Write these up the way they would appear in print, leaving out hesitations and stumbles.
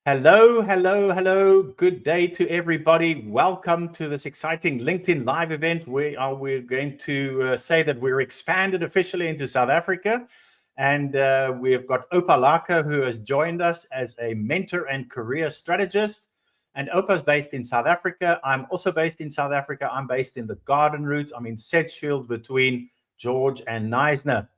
Hello, hello, hello. Good day to everybody. Welcome to this exciting LinkedIn Live event. We're going to say that we're expanded officially into South Africa. And we've got Oupa Laka, who has joined us as a mentor and career strategist. And Oupa's based in South Africa. I'm also based in South Africa. I'm based in the Garden Route. I'm in Sedgefield between George and 𝐿𝐼𝐻.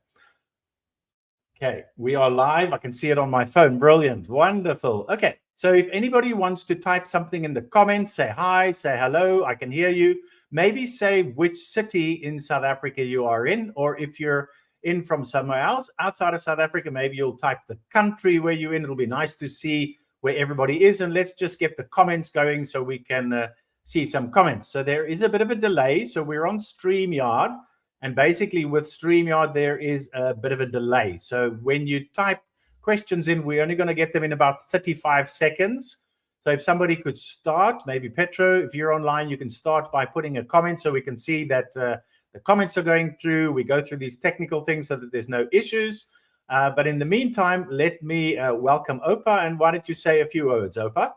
Okay, we are live. I can see it on my phone. Brilliant. Wonderful. Okay, so if anybody wants to type something in the comments, say hi, say hello, I can hear you. Maybe say which city in South Africa you are in, or if you're in from somewhere else outside of South Africa, maybe you'll type the country where you're in. It'll be nice to see where everybody is. And let's just get the comments going so we can see some comments. So there is a bit of a delay. So we're on StreamYard. And basically with StreamYard, there is a bit of a delay. So when you type questions in, we're only going to get them in about 35 seconds. So if somebody could start, maybe Petro, if you're online, you can start by putting a comment so we can see that the comments are going through. We go through these technical things so that there's no issues. But in the meantime, let me welcome Oupa. And why don't you say a few words, Oupa?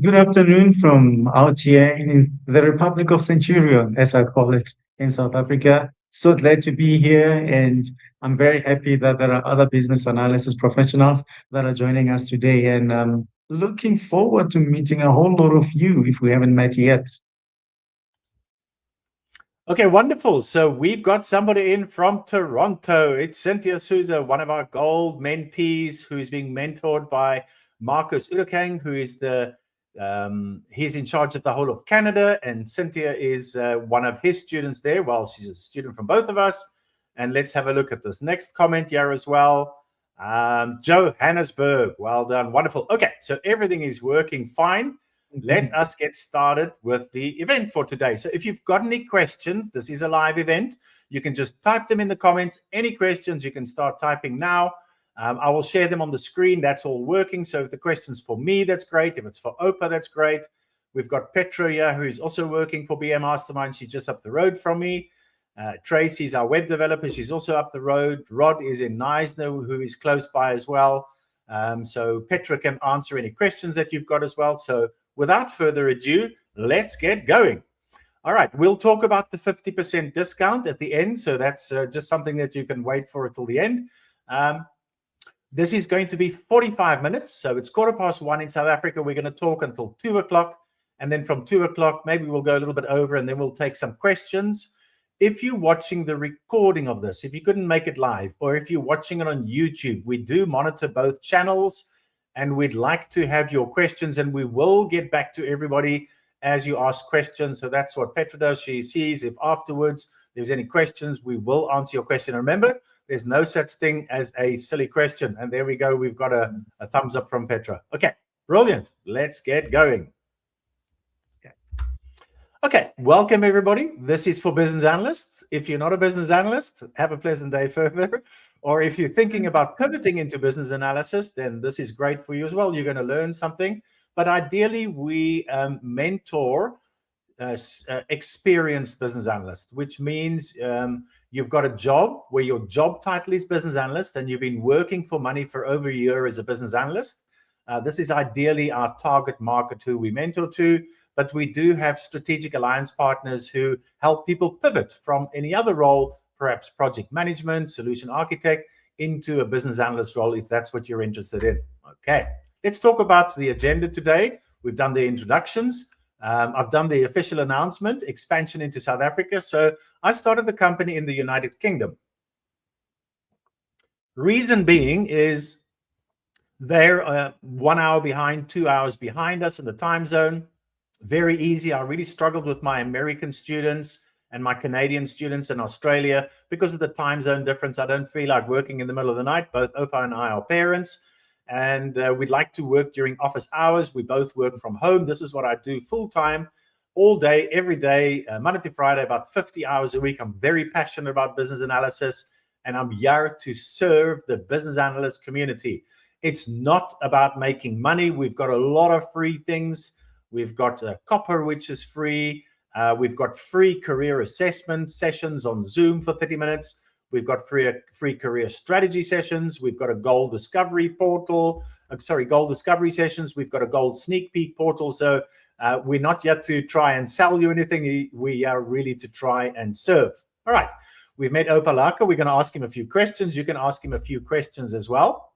Good afternoon from out here in the Republic of Centurion, as I call it, in South Africa. So glad to be here, and I'm very happy that there are other business analysis professionals that are joining us today, and looking forward to meeting a whole lot of you if we haven't met yet. Okay, wonderful. So we've got somebody in from Toronto. It's Cynthia Souza, one of our gold mentees who's being mentored by Marcus 𝐿𝐼𝐻𝐚, who is he's in charge of the whole of Canada, and Cynthia is one of his students there. Well, she's a student from both of us. And let's have a look at this next comment here as well. Johannesburg, well done, wonderful. Okay, so everything is working fine. Let us get started with the event for today. So if you've got any questions, this is a live event. You can just type them in the comments. Any questions, you can start typing now. I will share them on the screen. That's all working. So if the question's for me, that's great. If it's for Oupa, that's great. We've got Petro here, who's also working for BA Mastermind. She's just up the road from me. Tracy's our web developer. She's also up the road. Rod is in 𝐿𝐼𝐻, who is close by as well. So Petra can answer any questions that you've got as well. So without further ado, let's get going. All right, we'll talk about the 50% discount at the end. So that's just something that you can wait for until the end. This is going to be 45 minutes. So it's 1:15 in South Africa. We're going to talk until 2 o'clock. And then from 2 o'clock, maybe we'll go a little bit over and then we'll take some questions. If you're watching the recording of this, if you couldn't make it live, or if you're watching it on YouTube, we do monitor both channels, and we'd like to have your questions, and we will get back to everybody as you ask questions. So that's what Petra does. She sees if afterwards there's any questions, we will answer your question. Remember, there's no such thing as a silly question. And there we go. We've got a thumbs up from Petra. Okay, brilliant. Let's get going. Okay, welcome everybody. This is for business analysts. If you're not a business analyst, have a pleasant day further. Or if you're thinking about pivoting into business analysis, then this is great for you as well. You're going to learn something. But ideally, we mentor experienced business analysts, which means you've got a job where your job title is business analyst and you've been working for money for over a year as a business analyst. This is ideally our target market who we mentor to, but we do have strategic alliance partners who help people pivot from any other role, perhaps project management, solution architect, into a business analyst role if that's what you're interested in. Okay, let's talk about the agenda today. We've done the introductions. I've done the official announcement, expansion into South Africa. So I started the company in the United Kingdom. Reason being is they're 1 hour behind, 2 hours behind us in the time zone. Very easy. I really struggled with my American students and my Canadian students in Australia because of the time zone difference. I don't feel like working in the middle of the night. Both Oupa and I are parents, and we'd like to work during office hours. We both work from home. This is what I do full time, all day, every day, Monday to Friday, about 50 hours a week. I'm very passionate about business analysis, and I'm here to serve the business analyst community. It's not about making money. We've got a lot of free things. We've got Copper, which is free. We've got free career assessment sessions on Zoom for 30 minutes. We've got free career strategy sessions. We've got a gold discovery portal. Gold discovery sessions. We've got a gold sneak peek portal. So we're not yet to try and sell you anything. We are really to try and serve. All right. We've met Oupa Laka. We're going to ask him a few questions. You can ask him a few questions as well.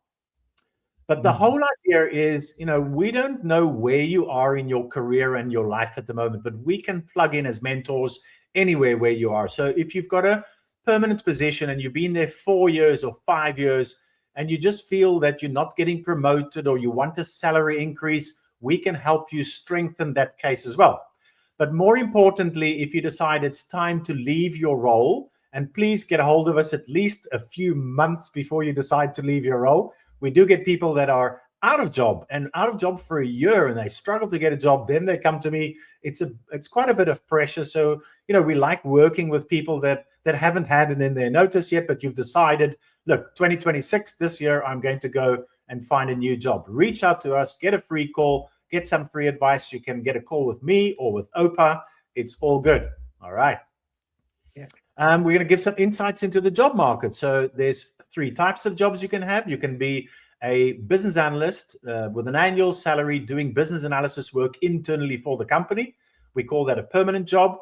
But the whole idea is, we don't know where you are in your career and your life at the moment, but we can plug in as mentors anywhere where you are. So if you've got a permanent position and you've been there 4 years or 5 years, and you just feel that you're not getting promoted or you want a salary increase, we can help you strengthen that case as well. But more importantly, if you decide it's time to leave your role, and please get a hold of us at least a few months before you decide to leave your role. We do get people that are out of job for a year and they struggle to get a job. Then they come to me. It's quite a bit of pressure. So, we like working with people that haven't had it in their notice yet, but you've decided, look, 2026, this year, I'm going to go and find a new job. Reach out to us, get a free call, get some free advice. You can get a call with me or with Oupa. It's all good. All right. Yeah. We're going to give some insights into the job market. So there's 3 types of jobs you can have. You can be a business analyst with an annual salary doing business analysis work internally for the company. We call that a permanent job.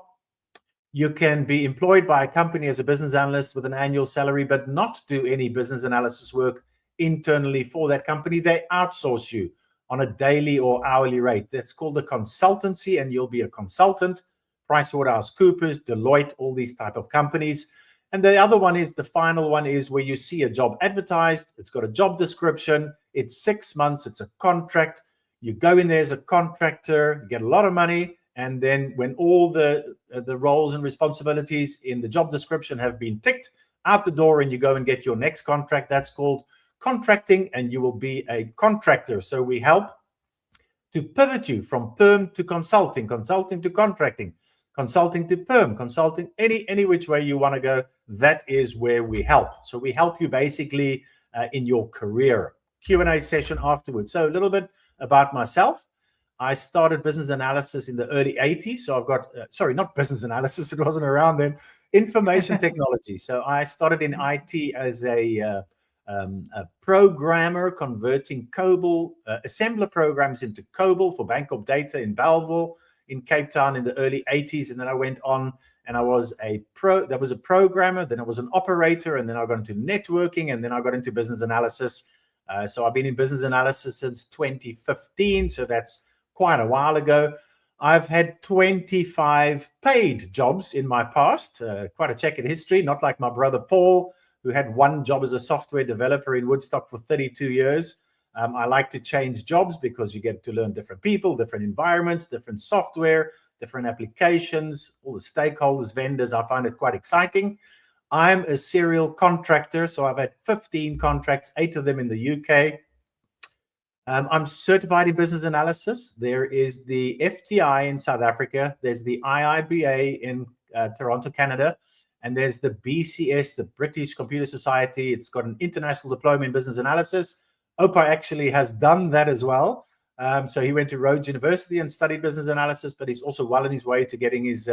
You can be employed by a company as a business analyst with an annual salary, but not do any business analysis work internally for that company. They outsource you on a daily or hourly rate. That's called a consultancy, and you'll be a consultant. PricewaterhouseCoopers, Deloitte, all these type of companies. And the other one is, the final one is where you see a job advertised. It's got a job description. It's 6 months. It's a contract. You go in there as a contractor, you get a lot of money. And then when all the roles and responsibilities in the job description have been ticked, out the door and you go and get your next contract, that's called contracting, and you will be a contractor. So we help to pivot you from perm to consulting, consulting to contracting, consulting to perm, consulting, any which way you want to go. That is where we help. So we help you basically in your career. Q&A session afterwards. So a little bit about myself. I started business analysis in the early 80s. So I've got, not business analysis, it wasn't around then, information technology. So I started in IT as a programmer, converting COBOL, assembler programs into COBOL for Bank of Data in Belleville, in Cape Town in the early 80s. And then I went on and I was a programmer, then I was an operator, and then I got into networking, and then I got into business analysis. So I've been in business analysis since 2015. So that's quite a while ago. I've had 25 paid jobs in my past, quite a checkered history, not like my brother Paul, who had one job as a software developer in Woodstock for 32 years. I like to change jobs because you get to learn different people, different environments, different software, different applications, all the stakeholders, vendors. I find it quite exciting. I'm a serial contractor, so I've had 15 contracts, 8 of them in the UK. I'm certified in business analysis. There is the FTI in South Africa. There's the IIBA in Toronto, Canada. And there's the BCS, the British Computer Society. It's got an international diploma in business analysis. Oupa actually has done that as well. So he went to Rhodes University and studied business analysis, but he's also well on his way to getting his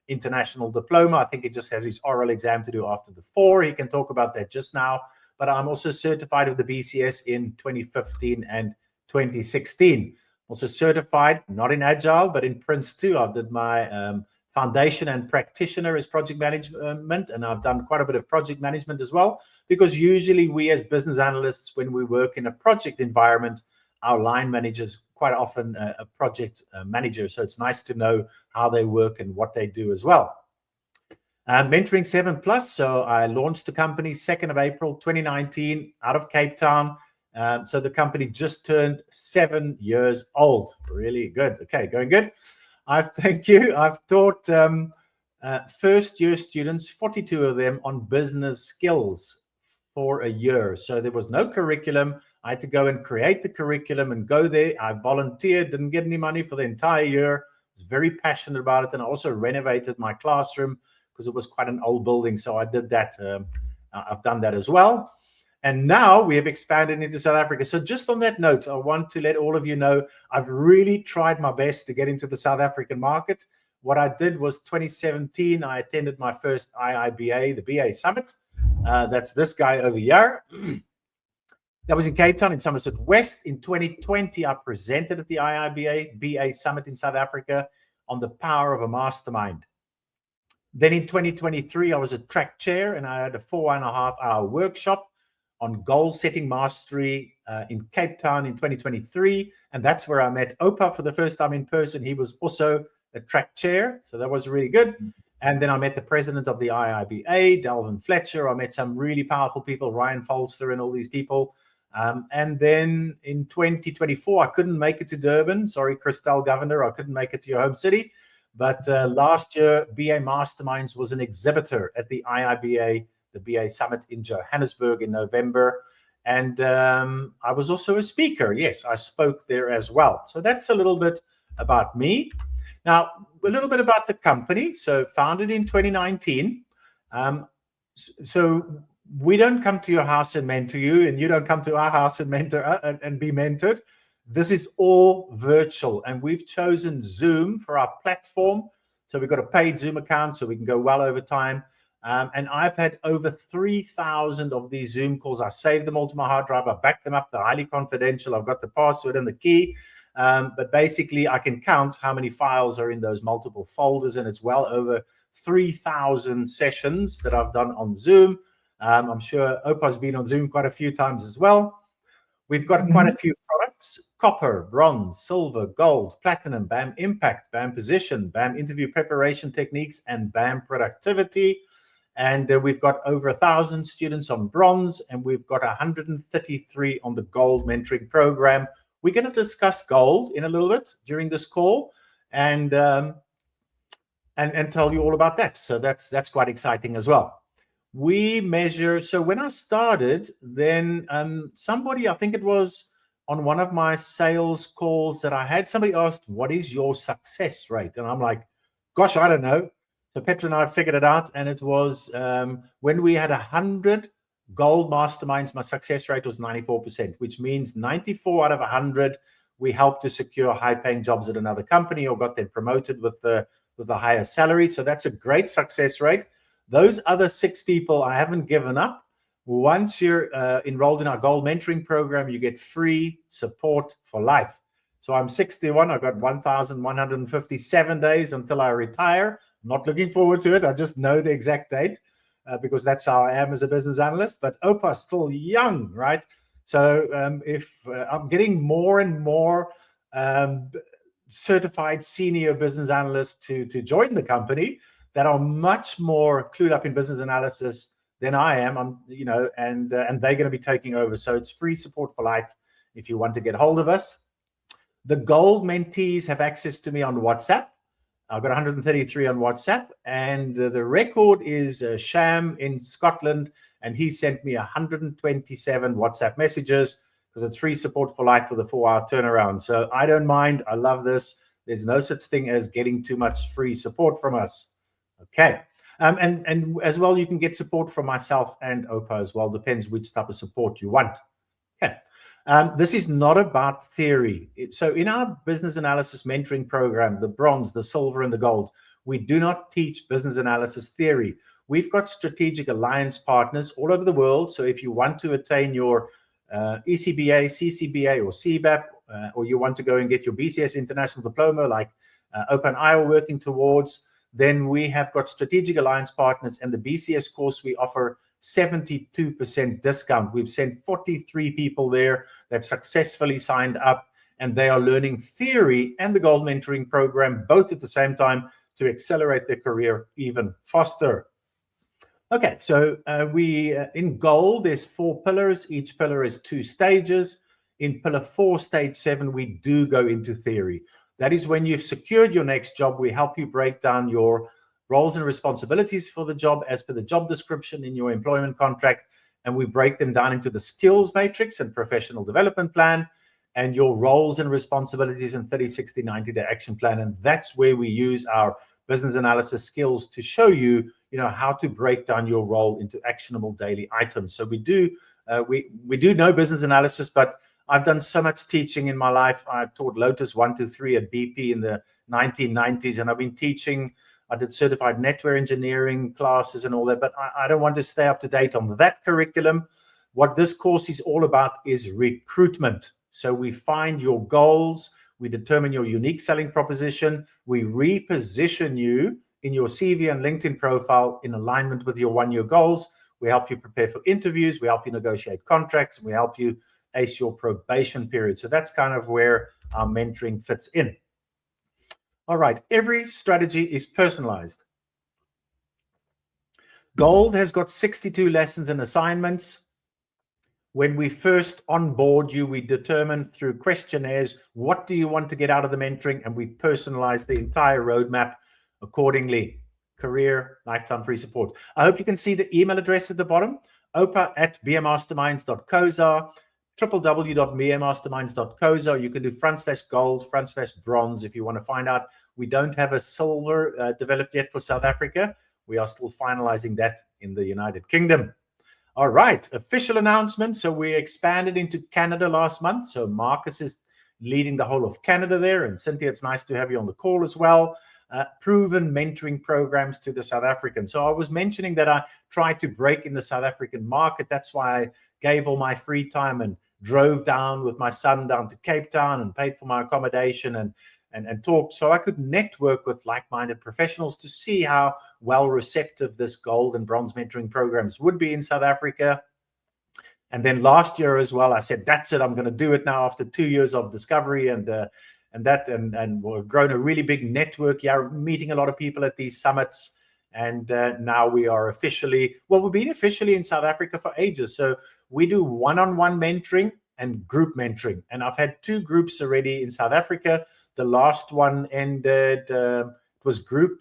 international diploma. I think he just has his oral exam to do after the 4. He can talk about that just now. But I'm also certified with the BCS in 2015 and 2016. Also certified, not in Agile, but in Prince 2. I did my foundation and practitioner as project management, and I've done quite a bit of project management as well, because usually we as business analysts, when we work in a project environment, our line managers quite often a project manager. So it's nice to know how they work and what they do as well. Mentoring 7+. So I launched the company 2nd of April 2019 out of Cape Town. So the company just turned 7 years old. Really good. Okay, going good. Thank you. I've taught first-year students, 42 of them, on business skills for a year. So there was no curriculum. I had to go and create the curriculum and go there. I volunteered, didn't get any money for the entire year. I was very passionate about it. And I also renovated my classroom because it was quite an old building. So I did that. I've done that as well. And now we have expanded into South Africa. So just on that note, I want to let all of you know, I've really tried my best to get into the South African market. What I did was 2017, I attended my first IIBA, the BA Summit. That's this guy over here. That was in Cape Town in Somerset West. In 2020, I presented at the IIBA BA Summit in South Africa on the power of a mastermind. Then in 2023, I was a track chair and I had a 4.5-hour workshop on goal setting mastery in Cape Town in 2023. And that's where I met Oupa for the first time in person. He was also a track chair. So that was really good. And then I met the president of the IIBA, Delvin Fletcher. I met some really powerful people, Ryan Folster and all these people. And then in 2024, I couldn't make it to Durban. Sorry, Christel Governor, I couldn't make it to your home city. But last year, BA Masterminds was an exhibitor at the IIBA, the BA Summit in Johannesburg in November. And I was also a speaker. Yes, I spoke there as well. So that's a little bit about me. Now, a little bit about the company. So founded in 2019. So we don't come to your house and mentor you, and you don't come to our house and mentor and be mentored. This is all virtual, and we've chosen Zoom for our platform. So we've got a paid Zoom account, so we can go well over time. And I've had over 3,000 of these Zoom calls. I saved them all to my hard drive. I backed them up. They're highly confidential. I've got the password and the key. But basically, I can count how many files are in those multiple folders, and it's well over 3,000 sessions that I've done on Zoom. I'm sure Oupa's been on Zoom quite a few times as well. We've got quite a few products: copper, bronze, silver, gold, platinum, BAM Impact, BAM Position, BAM Interview Preparation Techniques, and BAM Productivity. And we've got over 1,000 students on bronze, and we've got 133 on the gold mentoring program. We're going to discuss gold in a little bit during this call, and tell you all about that. So that's quite exciting as well. We measure. So when I started, then somebody, I think it was on one of my sales calls that I had, somebody asked, "What is your success rate?" And I'm like, "Gosh, I don't know." So Petra and I figured it out, and it was when we had 100 gold masterminds, my success rate was 94%, which means 94 out of 100 we helped to secure high-paying jobs at another company or got them promoted with a higher salary. So that's a great success rate. Those other 6 people, I haven't given up. Once you're enrolled in our gold mentoring program, you get free support for life. So I'm 61. I've got 1,157 days until I retire. I'm not looking forward to it. I just know the exact date because that's how I am as a business analyst. But Oupa's still young, right? So if I'm getting more and more certified senior business analysts to join the company that are much more clued up in business analysis than I am, and they're going to be taking over. So it's free support for life if you want to get hold of us. The gold mentees have access to me on WhatsApp. I've got 133 on WhatsApp, and the record is Sham in Scotland, and he sent me 127 WhatsApp messages because it's free support for life for the 4-hour turnaround. So I don't mind. I love this. There's no such thing as getting too much free support from us. Okay. And as well, you can get support from myself and Oupa as well. Depends which type of support you want. Okay. This is not about theory. So in our business analysis mentoring program, the bronze, the silver, and the gold, we do not teach business analysis theory. We've got strategic alliance partners all over the world. So if you want to attain your ECBA, CCBA, or CBAP, or you want to go and get your BCS International Diploma, like Oupa and I are working towards, then we have got strategic alliance partners, and the BCS course we offer 72% discount. We've sent 43 people there. They've successfully signed up, and they are learning theory and the gold mentoring program both at the same time to accelerate their career even faster. Okay, so in gold, there's 4 pillars. Each pillar is 2 stages. In pillar 4, stage 7, we do go into theory. That is when you've secured your next job. We help you break down your roles and responsibilities for the job as per the job description in your employment contract, and we break them down into the skills matrix and professional development plan and your roles and responsibilities in 30, 60, 90-day action plan. And that's where we use our business analysis skills to show you, how to break down your role into actionable daily items. So we do know business analysis, but I've done so much teaching in my life. I taught Lotus 1 to 3 at BP in the 1990s, and I've been teaching I did certified network engineering classes and all that, but I don't want to stay up to date on that curriculum. What this course is all about is recruitment. So we find your goals, we determine your unique selling proposition, we reposition you in your CV and LinkedIn profile in alignment with your 1-year goals. We help you prepare for interviews, we help you negotiate contracts, and we help you ace your probation period. So that's kind of where our mentoring fits in. All right, every strategy is personalized. Gold has got 62 lessons and assignments. When we first onboard you, we determine through questionnaires, what do you want to get out of the mentoring? And we personalize the entire roadmap accordingly. Career, lifetime free support. I hope you can see the email address at the bottom, oupa@bamasterminds.co.za, www.bamasterminds.co.za. You can do /gold, /bronze if you want to find out. We don't have a silver developed yet for South Africa. We are still finalizing that in the United Kingdom. All right, official announcement. So we expanded into Canada last month. So Marcus is leading the whole of Canada there. And Cynthia, it's nice to have you on the call as well. Proven mentoring programs to the South African. So I was mentioning that I tried to break in the South African market. That's why I gave all my free time and drove down with my son down to Cape Town and paid for my accommodation and talked so I could network with like-minded professionals to see how well receptive this gold and bronze mentoring programs would be in South Africa. And then last year as well, I said, that's it. I'm going to do it now after 2 years of discovery and we've grown a really big network. Yeah, meeting a lot of people at these summits. And now we are officially, well, we've been officially in South Africa for ages. So we do one-on-one mentoring and group mentoring. And I've had 2 groups already in South Africa. The last one ended, it was group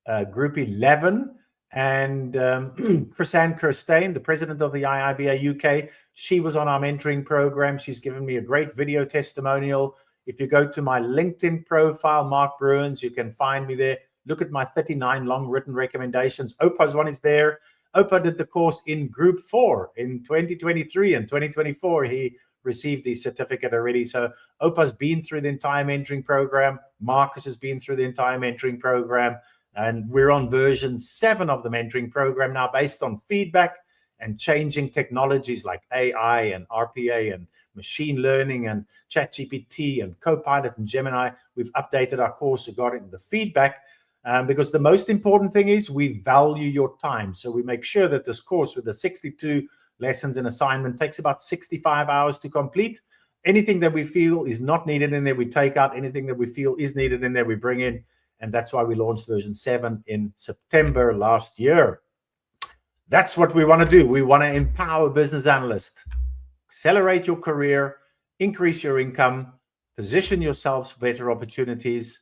11. And 𝐿'Chrisanne Kirstein, the president of the IIBA UK, she was on our mentoring program. She's given me a great video testimonial. If you go to my LinkedIn profile, Mark Bruins, you can find me there. Look at my 39 long written recommendations. Oupa's one is there. Oupa did the course in group 4 in 2023 and 2024. He received the certificate already. So Oupa's been through the entire mentoring program. Marcus has been through the entire mentoring program. And we're on version 7 of the mentoring program now, based on feedback and changing technologies like AI and RPA and machine learning and ChatGPT and Copilot and Gemini. We've updated our course regarding the feedback because the most important thing is we value your time. So we make sure that this course with the 62 lessons and assignment takes about 65 hours to complete. Anything that we feel is not needed in there, we take out. Anything that we feel is needed in there, we bring in. And that's why we launched version 7 in September last year. That's what we want to do. We want to empower business analysts, accelerate your career, increase your income, position yourselves for better opportunities.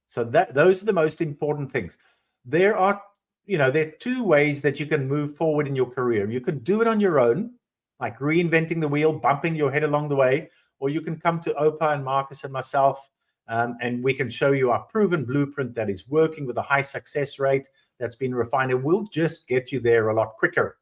So those are the most important things. There are 2 ways that you can move forward in your career. You can do it on your own, like reinventing the wheel, bumping your head along the way, or you can come to Oupa and Marcus and myself, and we can show you our proven blueprint that is working with a high success rate that's been refined. It will just get you there a lot quicker.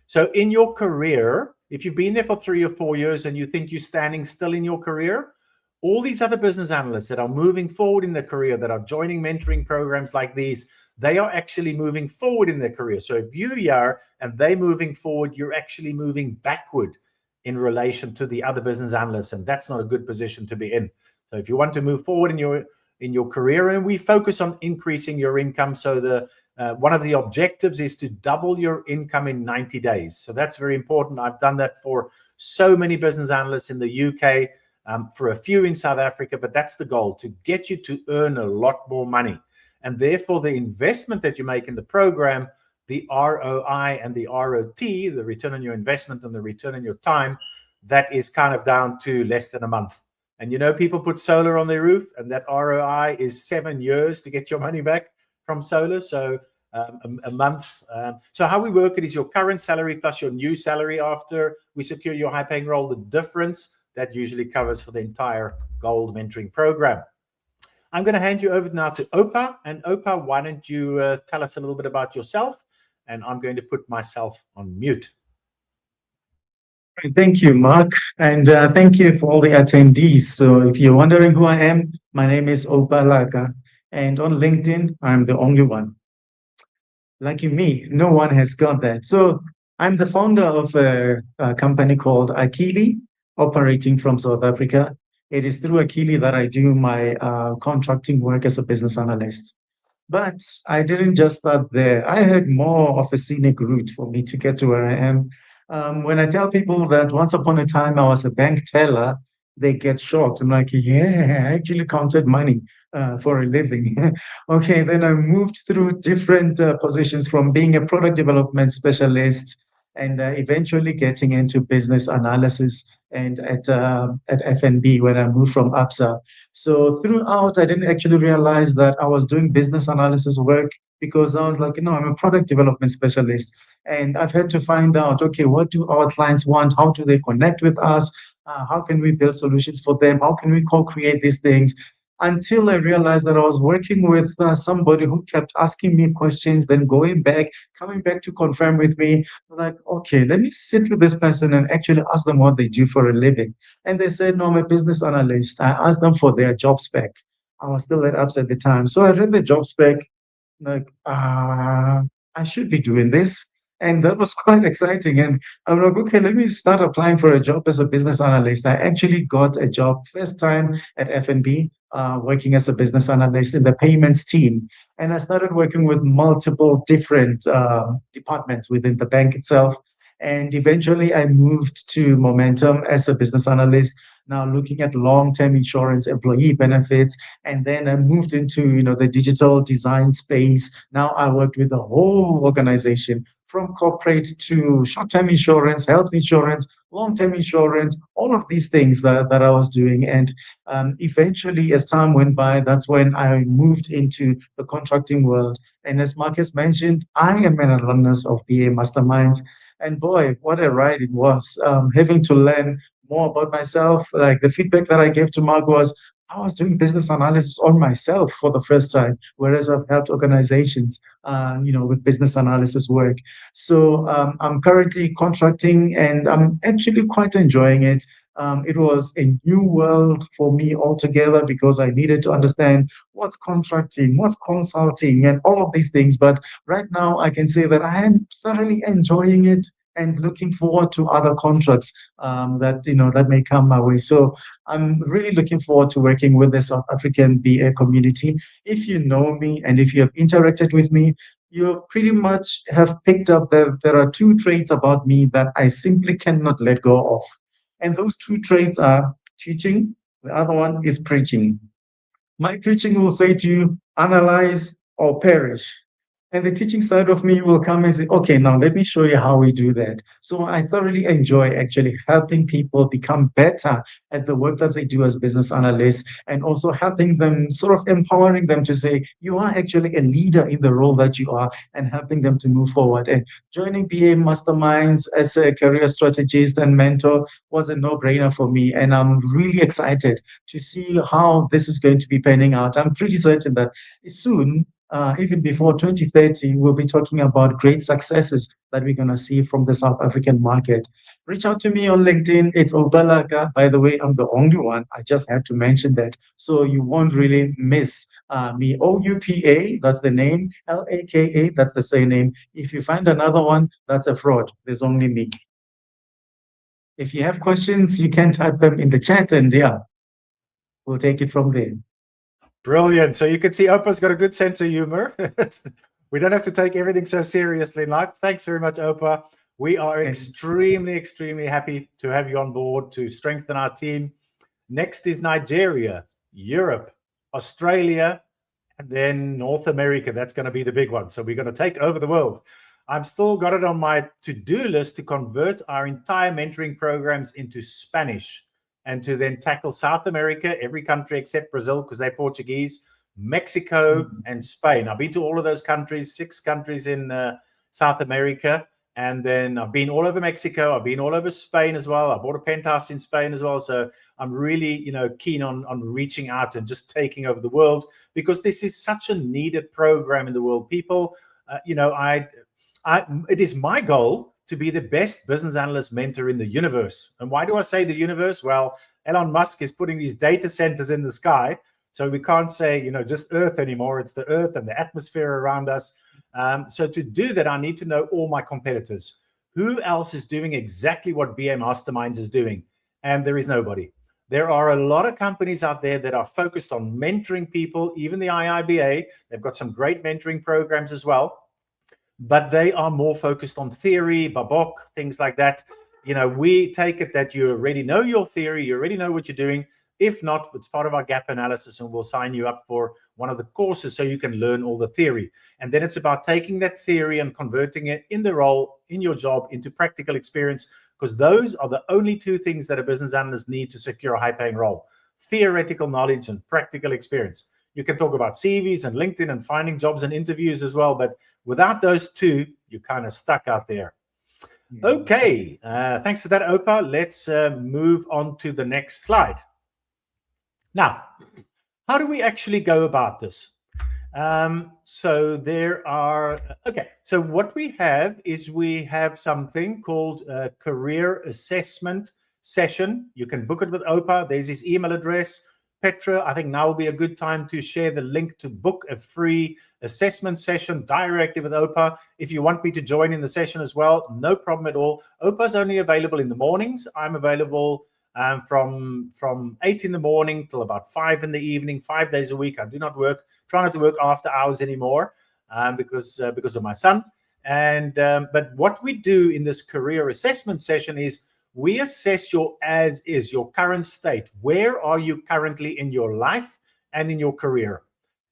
So in your career, if you've been there for 3 or 4 years and you think you're standing still in your career, all these other business analysts that are moving forward in their career, that are joining mentoring programs like these, they are actually moving forward in their career. So if you're here and they're moving forward, you're actually moving backward in relation to the other business analysts, and that's not a good position to be in. So if you want to move forward in your career, and we focus on increasing your income. So one of the objectives is to double your income in 90 days. So that's very important. I've done that for so many business analysts in the UK, for a few in South Africa, but that's the goal, to get you to earn a lot more money. And therefore, the investment that you make in the program, the ROI and the ROT, the return on your investment and the return on your time, that is kind of down to less than a month. And people put solar on their roof, and that ROI is 7 years to get your money back from solar. So a month. So how we work it is your current salary plus your new salary after we secure your high-paying role. The difference that usually covers for the entire gold mentoring program. I'm going to hand you over now to Oupa. And Oupa, why don't you tell us a little bit about yourself? And I'm going to put myself on mute. Thank you, Mark, and thank you for all the attendees. So if you're wondering who I am, my name is Oupa Laka, And on LinkedIn, I'm the only one. Lucky me, no one has got that. So I'm the founder of a company called 𝐴𝐻𝐿, operating from South Africa. It is through 𝐴𝐻𝐿 that I do my contracting work as a business analyst. But I didn't just start there. I had more of a scenic route for me to get to where I am. When I tell people that once upon a time I was a bank teller, they get shocked. I'm like, yeah, I actually counted money for a living. Okay, then I moved through different positions from being a product development specialist and eventually getting into business analysis and at FNB when I moved from ABSA. So throughout, I didn't actually realize that I was doing business analysis work because I was like, I'm a product development specialist. And I've had to find out, okay, what do our clients want? How do they connect with us? How can we build solutions for them? How can we co-create these things? Until I realized that I was working with somebody who kept asking me questions, then coming back to confirm with me, like, okay, let me sit with this person and actually ask them what they do for a living. And they said, no, I'm a business analyst. I asked them for their job spec. I was still at Ups at the time. So I read the job spec, like, I should be doing this. And that was quite exciting. And I'm like, okay, let me start applying for a job as a business analyst. I actually got a job first time at FNB, working as a business analyst in the payments team. And I started working with multiple different departments within the bank itself. And eventually I moved to Momentum as a business analyst, now looking at long-term insurance, employee benefits. And then I moved into, the digital design space. Now I worked with the whole organization from corporate to short-term insurance, health insurance, long-term insurance, all of these things that I was doing. And eventually, as time went by, that's when I moved into the contracting world. And as Marcus mentioned, I am an alumnus of BA Masterminds. And boy, what a ride it was, having to learn more about myself. Like the feedback that I gave to Mark was, I was doing business analysis on myself for the first time, whereas I've helped organizations, with business analysis work. So I'm currently contracting, and I'm actually quite enjoying it. It was a new world for me altogether because I needed to understand what's contracting, what's consulting, and all of these things. But right now, I can say that I am thoroughly enjoying it and looking forward to other contracts that may come my way. So I'm really looking forward to working with the South African BA community. If you know me and if you have interacted with me, you pretty much have picked up that there are two traits about me that I simply cannot let go of. And those two traits are teaching, the other one is preaching. My preaching will say to you, analyze or perish. And the teaching side of me will come and say, okay, now let me show you how we do that. So I thoroughly enjoy actually helping people become better at the work that they do as business analysts, and also helping them, sort of empowering them to say, you are actually a leader in the role that you are, and helping them to move forward. And joining BA Masterminds as a career strategist and mentor was a no-brainer for me. And I'm really excited to see how this is going to be panning out. I'm pretty certain that soon, even before 2030, we'll be talking about great successes that we're going to see from the South African market. Reach out to me on LinkedIn. It's Oupa Laka. By the way, I'm the only one. I just had to mention that. So you won't really miss me. OUPA, that's the name. LAKA, that's the surname. If you find another one, that's a fraud. There's only me. If you have questions, you can type them in the chat, and yeah, we'll take it from there. Brilliant. So you can see Oupa's got a good sense of humor. We don't have to take everything so seriously in life. Thanks very much, Oupa. We are extremely, extremely happy to have you on board to strengthen our team. Next is Nigeria, Europe, Australia, and then North America. That's going to be the big one. So we're going to take over the world. I'm still got it on my to-do list to convert our entire mentoring programs into Spanish, and to then tackle South America, every country except Brazil, because they're Portuguese, Mexico, and Spain. I've been to all of those countries, 6 countries in South America. And then I've been all over Mexico. I've been all over Spain as well. I bought a penthouse in Spain as well. So I'm really, keen on reaching out and just taking over the world, because this is such a needed program in the world. People, it is my goal to be the best business analyst mentor in the universe. And why do I say the universe? Well, Elon Musk is putting these data centers in the sky. So we can't say, just Earth anymore. It's the Earth and the atmosphere around us. So to do that, I need to know all my competitors. Who else is doing exactly what BA Masterminds is doing? And there is nobody. There are a lot of companies out there that are focused on mentoring people, even the IIBA. They've got some great mentoring programs as well, but they are more focused on theory, babok, things like that. We take it that you already know your theory, you already know what you're doing. If not, it's part of our gap analysis, and we'll sign you up for one of the courses so you can learn all the theory. And then it's about taking that theory and converting it in the role, in your job, into practical experience, because those are the only two things that a business analyst needs to secure a high-paying role: theoretical knowledge and practical experience. You can talk about CVs and LinkedIn and finding jobs and interviews as well, but without those two, you're kind of stuck out there. Okay, thanks for that, Oupa. Let's move on to the next slide. Now, how do we actually go about this? So what we have is we have something called a career assessment session. You can book it with Oupa. There's his email address. Petra, I think now will be a good time to share the link to book a free assessment session directly with Oupa. If you want me to join in the session as well, no problem at all. Oupa's only available in the mornings. I'm available from 8 in the morning till about 5 in the evening, 5 days a week. I do not work, try not to work after hours anymore because of my son. And but what we do in this career assessment session is we assess your your current state. Where are you currently in your life and in your career?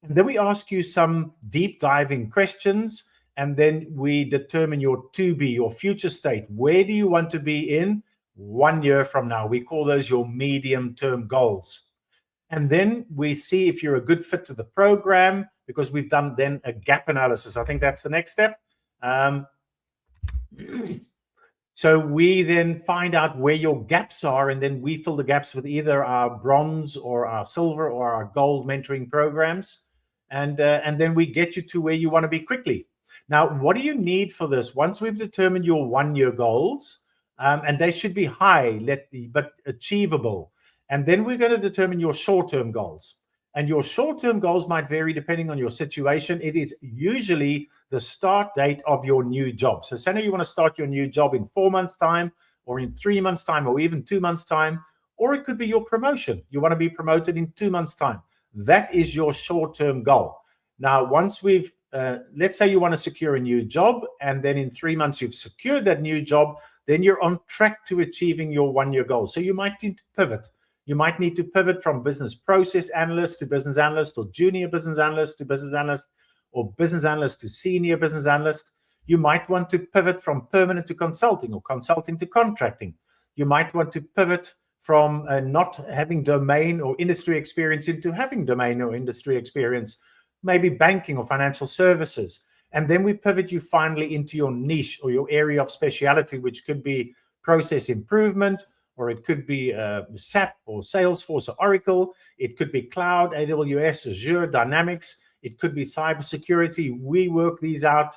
And then we ask you some deep diving questions, and then we determine your to be, your future state. Where do you want to be in 1 year from now? We call those your medium-term goals. And then we see if you're a good fit to the program, because we've done then a gap analysis. I think that's the next step. So we then find out where your gaps are, and then we fill the gaps with either our bronze or our silver or our gold mentoring programs. And then we get you to where you want to be quickly. Now, what do you need for this? Once we've determined your 1 year goals, and they should be high, but achievable. And then we're going to determine your short-term goals. And your short-term goals might vary depending on your situation. It is usually the start date of your new job. So say you want to start your new job in 4 months' time, or in 3 months' time, or even 2 months' time, or it could be your promotion. You want to be promoted in 2 months' time. That is your short-term goal. Now, once we've, let's say you want to secure a new job, and then in 3 months you've secured that new job, then you're on track to achieving your 1 year goal. So you might need to pivot. You might need to pivot from business process analyst to business analyst, or junior business analyst to business analyst, or business analyst to senior business analyst. You might want to pivot from permanent to consulting, or consulting to contracting. You might want to pivot from not having domain or industry experience into having domain or industry experience, maybe banking or financial services. And then we pivot you finally into your niche or your area of speciality, which could be process improvement, or it could be SAP or Salesforce or Oracle. It could be cloud, AWS, Azure, Dynamics. It could be cybersecurity. We work these out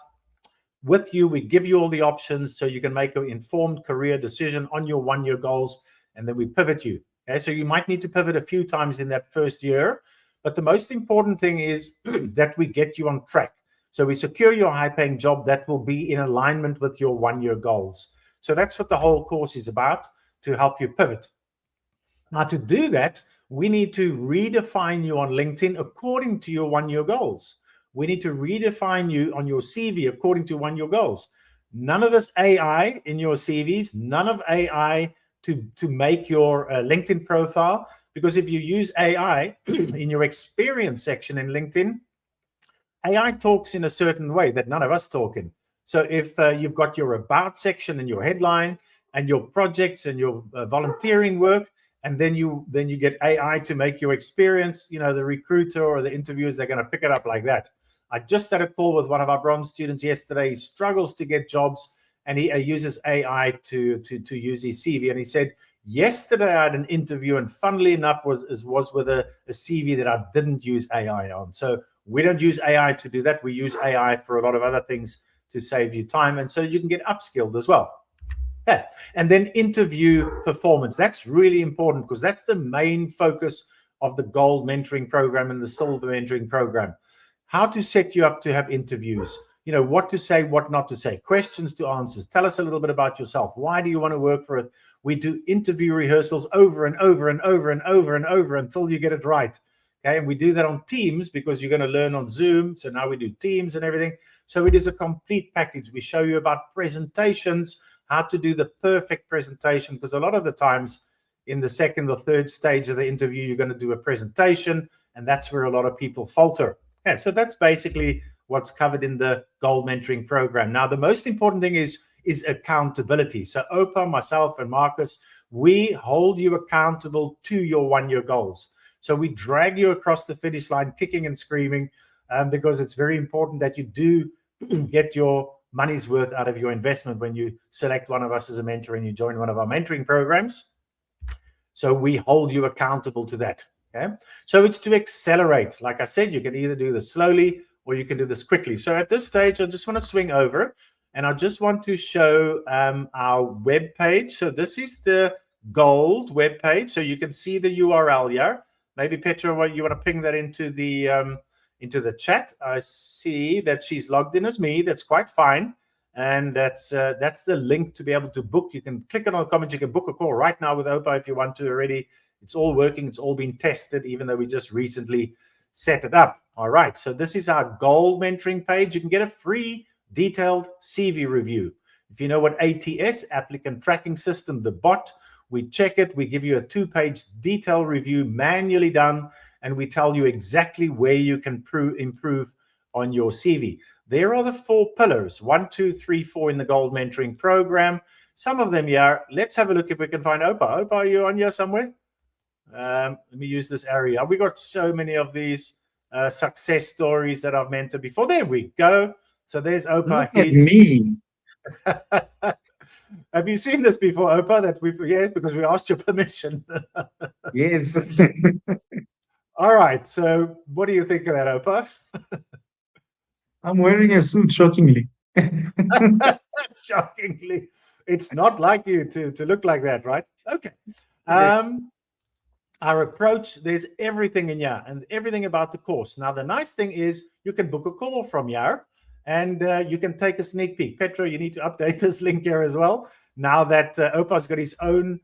with you. We give you all the options so you can make an informed career decision on your 1 year goals, and then we pivot you. Okay, so you might need to pivot a few times in that first year, but the most important thing is that we get you on track. So we secure your high-paying job that will be in alignment with your 1 year goals. So that's what the whole course is about, to help you pivot. Now, to do that, we need to redefine you on LinkedIn according to your 1 year goals. We need to redefine you on your CV according to 1 year goals. None of this AI in your CVs, none of AI to make your LinkedIn profile, because if you use AI in your experience section in LinkedIn, AI talks in a certain way that none of us talk in. So if you've got your about section and your headline and your projects and your volunteering work, and then you get AI to make your experience, the recruiter or the interviewers, they're going to pick it up like that. I just had a call with one of our bronze students yesterday. He struggles to get jobs, and he uses AI to use his CV. And he said, yesterday I had an interview, and funnily enough was with a CV that I didn't use AI on. So we don't use AI to do that. We use AI for a lot of other things to save you time, and so you can get upskilled as well. Yeah. And then interview performance. That's really important, because that's the main focus of the gold mentoring program and the silver mentoring program. How to set you up to have interviews, what to say, what not to say, questions to answers. Tell us a little bit about yourself. Why do you want to work for it? We do interview rehearsals over and over and over and over and over until you get it right. Okay, and we do that on Teams because you're going to learn on Zoom. So now we do Teams and everything. So it is a complete package. We show you about presentations, how to do the perfect presentation, because a lot of the times in the second or third stage of the interview, you're going to do a presentation, and that's where a lot of people falter. Yeah, so that's basically what's covered in the gold mentoring program. Now, the most important thing is accountability. So Oupa, myself, and Marcus, we hold you accountable to your 1-year goals. So we drag you across the finish line kicking and screaming, because it's very important that you do get your money's worth out of your investment when you select one of us as a mentor and you join one of our mentoring programs. So we hold you accountable to that. Okay, so it's to accelerate. Like I said, you can either do this slowly or you can do this quickly. So at this stage, I just want to swing over and I just want to show our web page. So this is the gold web page. So you can see the URL here. Maybe Petra, you want to ping that into the chat. I see that she's logged in as me. That's quite fine. And that's the link to be able to book. You can click it on the comments. You can book a call right now with Oupa if you want to already. It's all working. It's all been tested, even though we just recently set it up. All right. So this is our gold mentoring page. You can get a free detailed CV review. If you know what ATS, applicant tracking system, the bot, we check it. We give you a 2-page detailed review, manually done, and we tell you exactly where you can improve on your CV. There are the 4 pillars, 1, 2, 3, 4 in the gold mentoring program. Some of them here. Let's have a look if we can find Oupa. Oupa, are you on here somewhere? Let me use this area. We got so many of these success stories that I've mentored before. There we go. So there's Oupa. Look at me. Have you seen this before, Oupa? Yes, because we asked your permission. Yes. All right. So what do you think of that, Oupa? I'm wearing a suit, shockingly. Shockingly. It's not like you to look like that, right? Okay. Our approach, there's everything in here and everything about the course. Now, the nice thing is you can book a call from here and you can take a sneak peek. Petra, you need to update this link here as well. Now that Oupa's got his own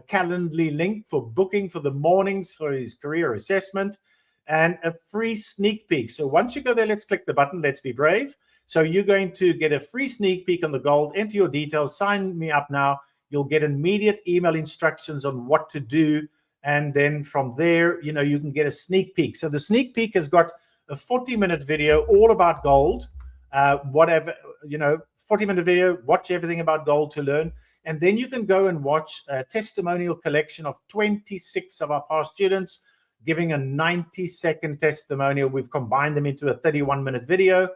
Calendly link for booking for the mornings for his career assessment and a free sneak peek. So once you go there, let's click the button. Let's be brave. So you're going to get a free sneak peek on the gold. Enter your details. Sign me up now. You'll get immediate email instructions on what to do. And then from there, you can get a sneak peek. So the sneak peek has got a 40-minute video all about gold, 40-minute video, watch everything about gold to learn. And then you can go and watch a testimonial collection of 26 of our past students giving a 90-second testimonial. We've combined them into a 31-minute video.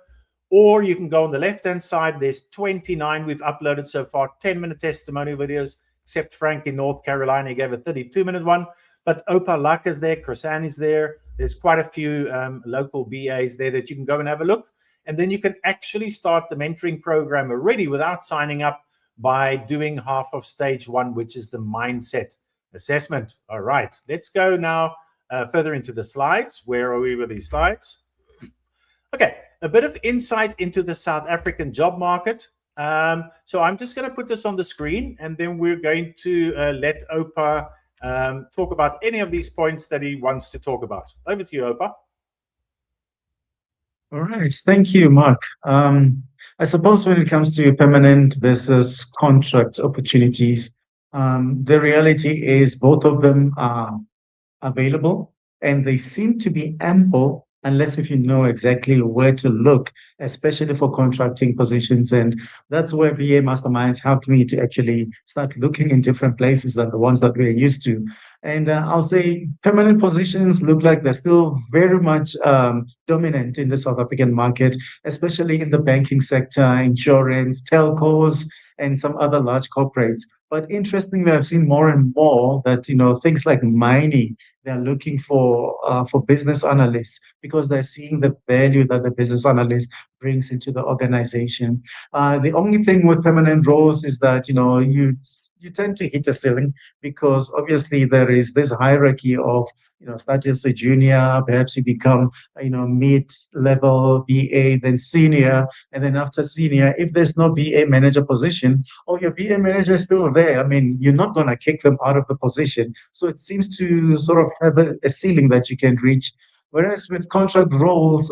Or you can go on the left-hand side. There's 29 we've uploaded so far, 10-minute testimonial videos, except Frank in North Carolina, he gave a 32-minute one. But Oupa, Laka's there, 𝐿𝐼𝐻 is there. There's quite a few local BAs there that you can go and have a look. And then you can actually start the mentoring program already without signing up by doing half of stage 1, which is the mindset assessment. All right, let's go now further into the slides. Where are we with these slides? Okay, a bit of insight into the South African job market. So I'm just going to put this on the screen, and then we're going to let Oupa talk about any of these points that he wants to talk about. Over to you, Oupa. All right, thank you, Mark. I suppose when it comes to permanent versus contract opportunities, the reality is both of them are available and they seem to be ample unless if you know exactly where to look, especially for contracting positions. And that's where BA Masterminds helped me to actually start looking in different places than the ones that we're used to. And I'll say permanent positions look like they're still very much dominant in the South African market, especially in the banking sector, insurance, telcos, and some other large corporates. But interestingly, I've seen more and more that, things like mining, they're looking for business analysts because they're seeing the value that the business analyst brings into the organization. The only thing with permanent roles is that, you tend to hit a ceiling because obviously there is this hierarchy of, start as a junior, perhaps you become, mid-level BA, then senior, and then after senior, if there's no BA manager position, or your BA manager is still there, I mean, you're not going to kick them out of the position. So it seems to sort of have a ceiling that you can reach. Whereas with contract roles,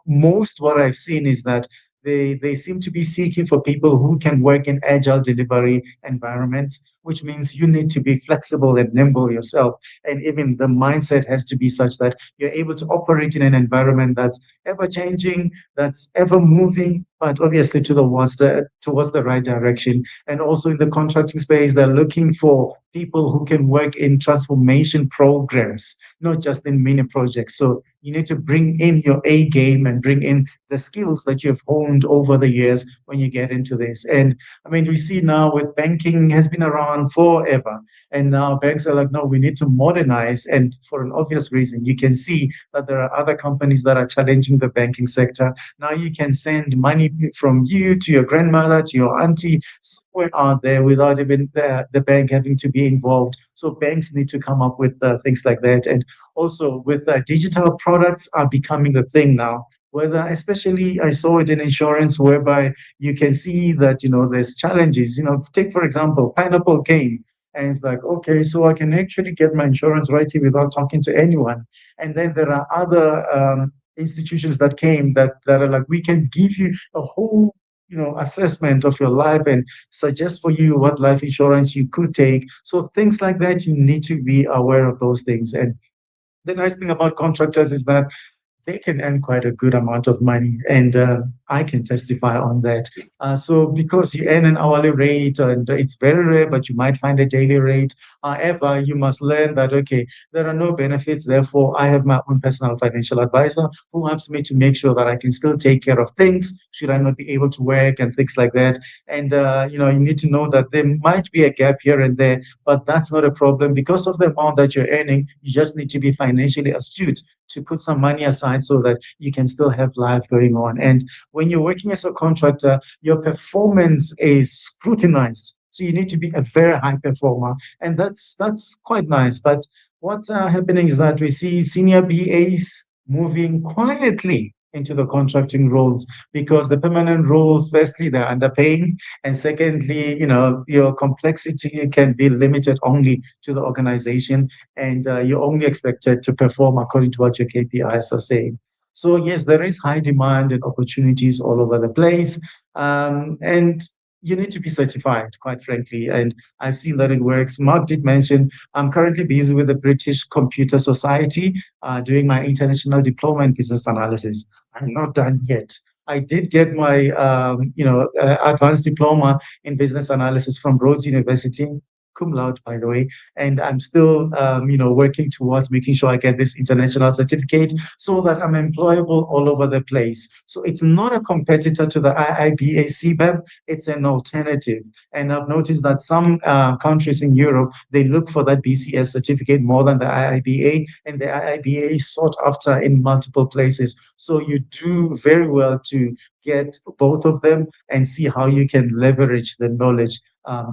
most what I've seen is that they seem to be seeking for people who can work in agile delivery environments, which means you need to be flexible and nimble yourself. And even the mindset has to be such that you're able to operate in an environment that's ever changing, that's ever moving, but obviously towards the right direction. And also in the contracting space, they're looking for people who can work in transformation programs, not just in mini projects. So you need to bring in your A game and bring in the skills that you've honed over the years when you get into this. And I mean, we see now with banking has been around forever. And now banks are like, no, we need to modernize. And for an obvious reason, you can see that there are other companies that are challenging the banking sector. Now you can send money from you to your grandmother, to your auntie, somewhere out there without even the bank having to be involved. So banks need to come up with things like that. And also with digital products are becoming the thing now. Whether, especially, I saw it in insurance, whereby you can see that there's challenges. Take for example, Pineapple came, and it's like, okay, so I can actually get my insurance right here without talking to anyone. And then there are other institutions that came that are like, we can give you a whole assessment of your life and suggest for you what life insurance you could take. So things like that, you need to be aware of those things. And the nice thing about contractors is that they can earn quite a good amount of money, and I can testify on that. So because you earn an hourly rate, and it's very rare, but you might find a daily rate. However, you must learn that, okay, there are no benefits. Therefore, I have my own personal financial advisor who helps me to make sure that I can still take care of things should I not be able to work and things like that. And, you need to know that there might be a gap here and there, but that's not a problem. Because of the amount that you're earning, you just need to be financially astute to put some money aside so that you can still have life going on. And when you're working as a contractor, your performance is scrutinized. So you need to be a very high performer. And that's quite nice. But what's happening is that we see senior BAs moving quietly into the contracting roles because the permanent roles, firstly, they're underpaying. And secondly, your complexity can be limited only to the organization, and you're only expected to perform according to what your KPIs are saying. So yes, there is high demand and opportunities all over the place. And you need to be certified, quite frankly. And I've seen that it works. Mark did mention I'm currently busy with the British Computer Society doing my international diploma in business analysis. I'm not done yet. I did get my, advanced diploma in business analysis from Rhodes University, cum laude, by the way. And I'm still, working towards making sure I get this international certificate so that I'm employable all over the place. So it's not a competitor to the IIBA CBEP, it's an alternative. And I've noticed that some countries in Europe, they look for that BCS certificate more than the IIBA, and the IIBA is sought after in multiple places. So you do very well to get both of them and see how you can leverage the knowledge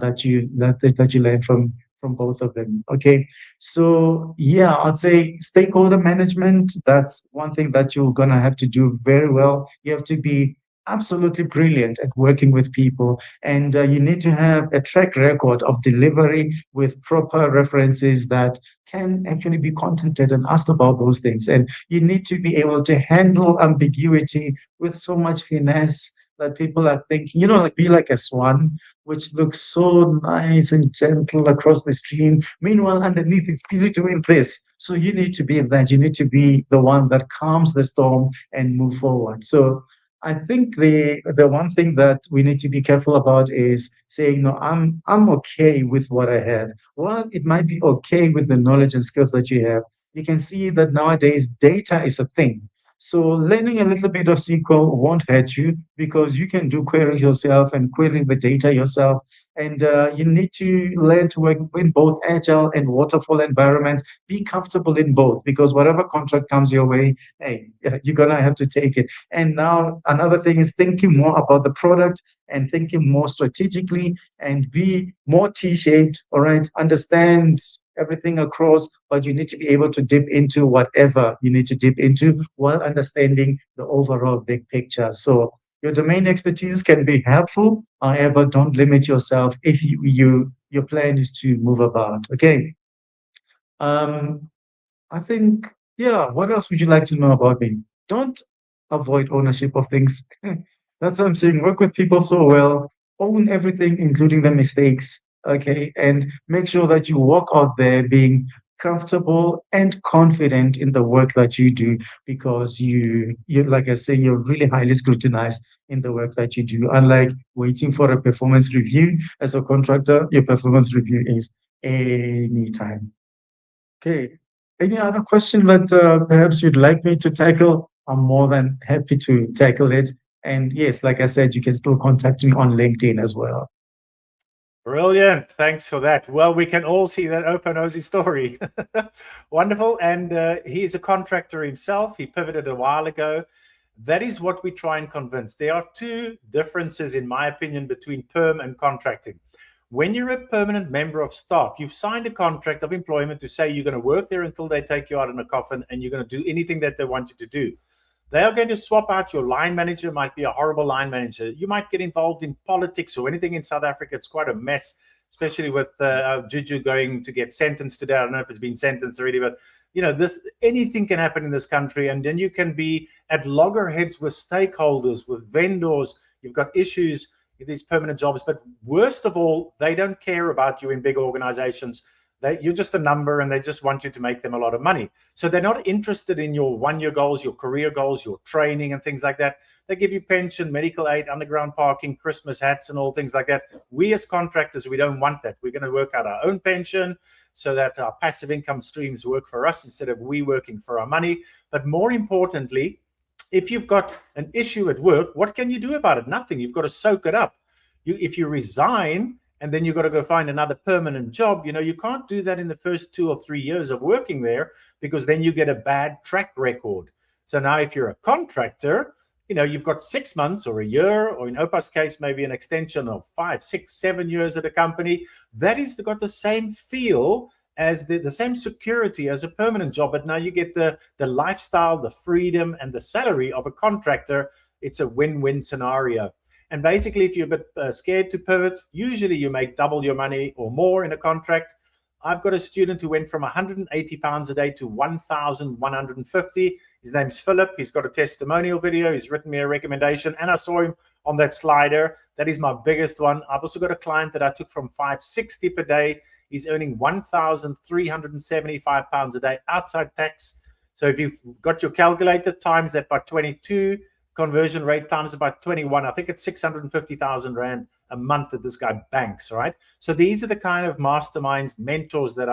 that you learn from both of them. Okay, so yeah, I'd say stakeholder management. That's one thing that you're gonna have to do very well. You have to be absolutely brilliant at working with people, and you need to have a track record of delivery with proper references that can actually be contacted and asked about those things. And you need to be able to handle ambiguity with so much finesse that people are thinking, like be like a swan, which looks so nice and gentle across the stream. Meanwhile, underneath, it's busy doing this. So you need to be that. You need to be the one that calms the storm and move forward. So I think the one thing that we need to be careful about is saying, no, I'm okay with what I have. Well, it might be okay with the knowledge and skills that you have. You can see that nowadays data is a thing. So learning a little bit of SQL won't hurt you because you can do queries yourself and query the data yourself. And you need to learn to work in both agile and waterfall environments. Be comfortable in both, because whatever contract comes your way, hey, you're gonna have to take it. And now another thing is thinking more about the product and thinking more strategically and be more T-shaped, all right? Understand everything across, but you need to be able to dip into whatever you need to dip into while understanding the overall big picture. So your domain expertise can be helpful. However, don't limit yourself if your plan is to move about. Okay. Um, I think, yeah, what else would you like to know about me? Don't avoid ownership of things. That's what I'm saying. Work with people so well, own everything, including the mistakes. Okay. And make sure that you walk out there being comfortable and confident in the work that you do, because you like I say, you're really highly scrutinized in the work that you do. Unlike waiting for a performance review as a contractor, your performance review is anytime. Okay. Any other question that perhaps you'd like me to tackle? I'm more than happy to tackle it. And yes, like I said, you can still contact me on LinkedIn as well. Brilliant. Thanks for that. Well, we can all see that Oupa knows his story. Wonderful. And he is a contractor himself. He pivoted a while ago. That is what we try and convince. There are two differences, in my opinion, between perm and contracting. When you're a permanent member of staff, you've signed a contract of employment to say you're going to work there until they take you out in a coffin, and you're going to do anything that they want you to do. They are going to swap out your line manager. Might be a horrible line manager. You might get involved in politics or anything in South Africa. It's quite a mess, especially with 𝐻𝐿 going to get sentenced today. I don't know if it's been sentenced already, but anything can happen in this country. And then you can be at loggerheads with stakeholders, with vendors. You've got issues with these permanent jobs. But worst of all, they don't care about you in big organizations. You're just a number, and they just want you to make them a lot of money. So they're not interested in your one-year goals, your career goals, your training and things like that. They give you pension, medical aid, underground parking, Christmas hats and all things like that. We as contractors, we don't want that. We're going to work out our own pension so that our passive income streams work for us instead of we working for our money. But more importantly, if you've got an issue at work, what can you do about it? Nothing. You've got to soak it up. If you resign, and then you've got to go find another permanent job, you can't do that in the first 2 or 3 years of working there, because then you get a bad track record. So now if you're a contractor, you've got 6 months or a year, or in Oupa's case, maybe an extension of 5, 6, 7 years at a company. That is got the same feel as the same security as a permanent job. But now you get the lifestyle, the freedom, and the salary of a contractor. It's a win-win scenario. And basically, if you're a bit scared to pivot, usually you make double your money or more in a contract. I've got a student who went from 180 pounds a day to 1,150. His name's Philip. He's got a testimonial video. He's written me a recommendation, and I saw him on that slider. That is my biggest one. I've also got a client that I took from 560 per day. He's earning 1,375 pounds a day outside tax. So if you've got your calculator, times that by 22, conversion rate times about 21. I think it's 650,000 Rand a month that this guy banks, right? So these are the kind of masterminds, mentees that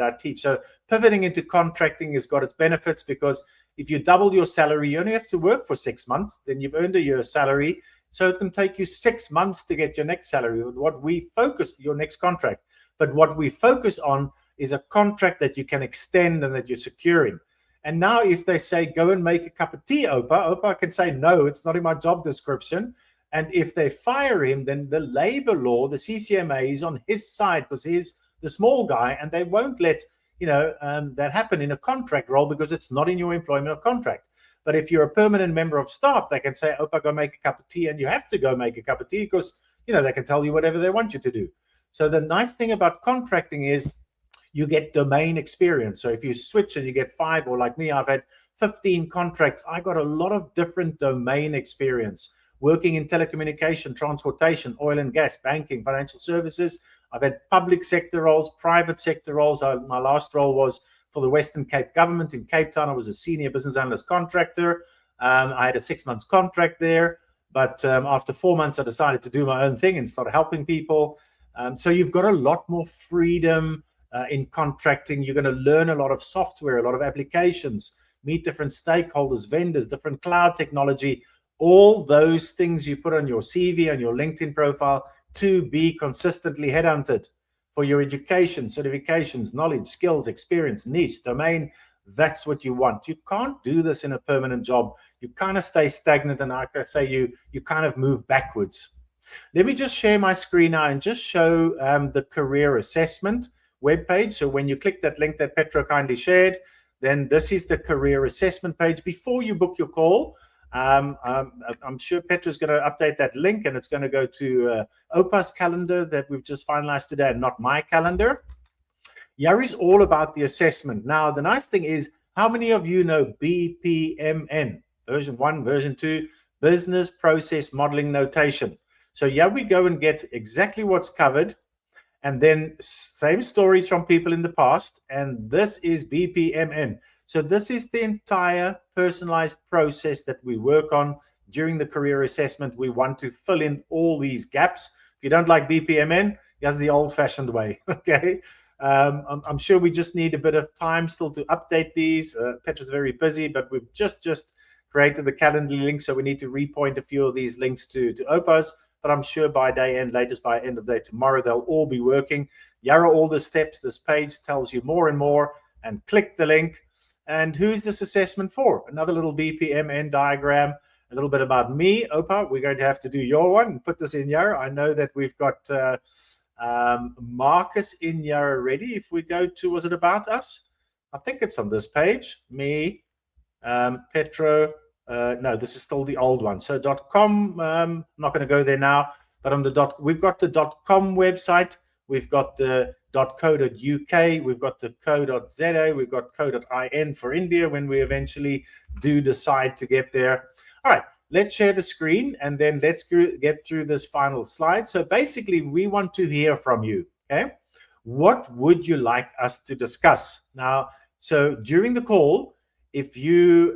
I teach. So pivoting into contracting has got its benefits, because if you double your salary, you only have to work for 6 months, then you've earned a year's salary. So it can take you 6 months to get your next salary. Your next contract. But what we focus on is a contract that you can extend and that you're securing. And now if they say, go and make a cup of tea, Oupa can say, no, it's not in my job description. And if they fire him, then the labor law, the CCMA, is on his side, because he's the small guy, and they won't let that happen in a contract role, because it's not in your employment or contract. But if you're a permanent member of staff, they can say, Oupa, go make a cup of tea, and you have to go make a cup of tea, because they can tell you whatever they want you to do. So the nice thing about contracting is you get domain experience. So if you switch and you get 5, or like me, I've had 15 contracts, I got a lot of different domain experience, working in telecommunication, transportation, oil and gas, banking, financial services. I've had public sector roles, private sector roles. My last role was for the Western Cape government in Cape Town. I was a senior business analyst contractor. I had a 6 months contract there, but after 4 months, I decided to do my own thing and start helping people. So you've got a lot more freedom in contracting. You're going to learn a lot of software, a lot of applications, meet different stakeholders, vendors, different cloud technology. All those things you put on your CV and your LinkedIn profile to be consistently headhunted for your education, certifications, knowledge, skills, experience, niche, domain. That's what you want. You can't do this in a permanent job. You kind of stay stagnant, and like I say, you kind of move backwards. Let me just share my screen now and just show the career assessment webpage. So when you click that link that Petro kindly shared, then this is the career assessment page before you book your call. I'm sure Petra's going to update that link, and it's going to go to Oupa's calendar that we've just finalized today, and not my calendar. Here is all about the assessment. Now, the nice thing is, how many of you know BPMN, version 1, version 2, Business Process Modeling Notation? So here we go and get exactly what's covered, and then same stories from people in the past, and this is BPMN. So this is the entire personalized process that we work on during the career assessment. We want to fill in all these gaps. If you don't like BPMN, here's the old-fashioned way, okay? I'm sure we just need a bit of time still to update these. Petra's very busy, but we've just created the calendar link, so we need to repoint a few of these links to Oupa's. But I'm sure by day end, latest by end of day tomorrow, they'll all be working. Here are all the steps. This page tells you more and more, and click the link. And who's this assessment for? Another little BPMN diagram, a little bit about me. Oupa, we're going to have to do your one and put this in here. I know that we've got Marcus in here already. If we go to, was it about us? I think it's on this page. Me, Petro. No, this is still the old one. So .com, I'm not going to go there now, but on the we've got the .com website, we've got the .co.uk, we've got the co.za, we've got co.in for India when we eventually do decide to get there. All right, let's share the screen, and then let's get through this final slide. So basically, we want to hear from you, okay? What would you like us to discuss? Now, so during the call, if you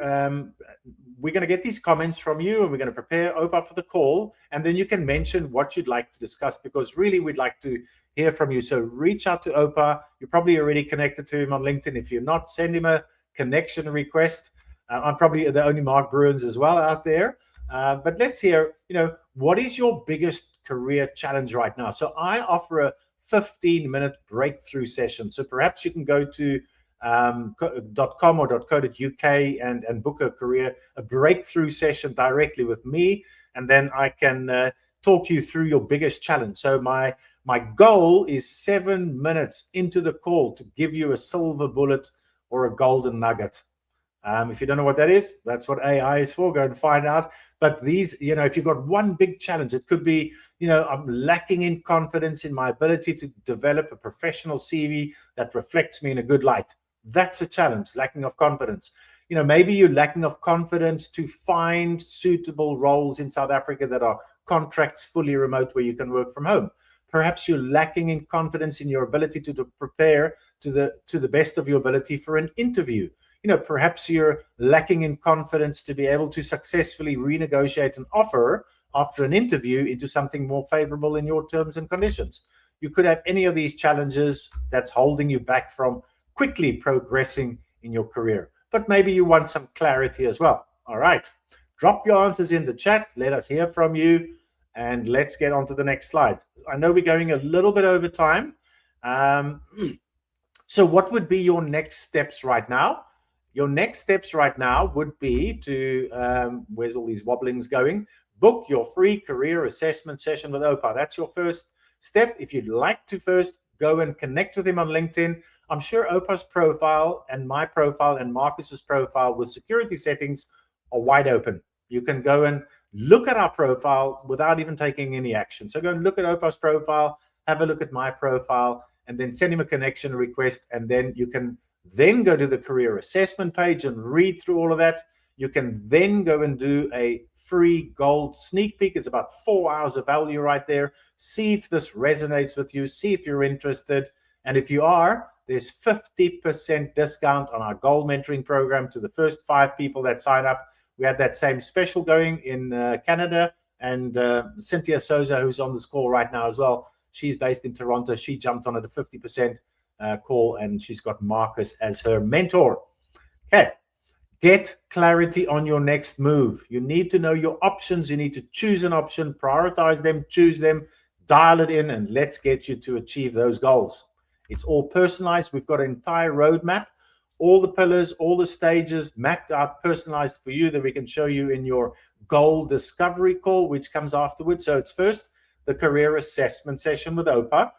we're going to get these comments from you, and we're going to prepare Oupa for the call, and then you can mention what you'd like to discuss, because really we'd like to hear from you. So reach out to Oupa. You're probably already connected to him on LinkedIn. If you're not, send him a connection request. I'm probably the only Mark Bruins as well out there. But let's hear, what is your biggest career challenge right now? So I offer a 15-minute breakthrough session. So perhaps you can go to .com or .co.uk and book a breakthrough session directly with me, and then I can talk you through your biggest challenge. So my goal is 7 minutes into the call to give you a silver bullet or a golden nugget. If you don't know what that is, that's what AI is for. Go and find out. But these, if you've got one big challenge, it could be, I'm lacking in confidence in my ability to develop a professional CV that reflects me in a good light. That's a challenge, lacking of confidence. Maybe you're lacking of confidence to find suitable roles in South Africa that are contracts fully remote where you can work from home. Perhaps you're lacking in confidence in your ability to prepare to the best of your ability for an interview. Perhaps you're lacking in confidence to be able to successfully renegotiate an offer after an interview into something more favorable in your terms and conditions. You could have any of these challenges that's holding you back from quickly progressing in your career. But maybe you want some clarity as well. All right. Drop your answers in the chat. Let us hear from you. And let's get on to the next slide. I know we're going a little bit over time. So what would be your next steps right now? Your next steps right now would be to, where's all these wobblings going? Book your free career assessment session with Oupa. That's your first step. If you'd like to first go and connect with him on LinkedIn, I'm sure Oupa's profile and my profile and Marcus's profile with security settings are wide open. You can go and look at our profile without even taking any action. So go and look at Oupa's profile, have a look at my profile, and then send him a connection request. And then you can then go to the career assessment page and read through all of that. You can then go and do a free gold sneak peek. It's about 4 hours of value right there. See if this resonates with you. See if you're interested. And if you are, there's 50% discount on our gold mentoring program to the first 5 people that sign up. We had that same special going in Canada. And Cynthia Souza, who's on this call right now as well, she's based in Toronto. She jumped on at a 50% call, and she's got Marcus as her mentor. Okay. Get clarity on your next move. You need to know your options. You need to choose an option, prioritize them, choose them, dial it in, and let's get you to achieve those goals. It's all personalized. We've got an entire roadmap, all the pillars, all the stages mapped out, personalized for you, that we can show you in your goal discovery call, which comes afterwards. So it's first the career assessment session with Oupa.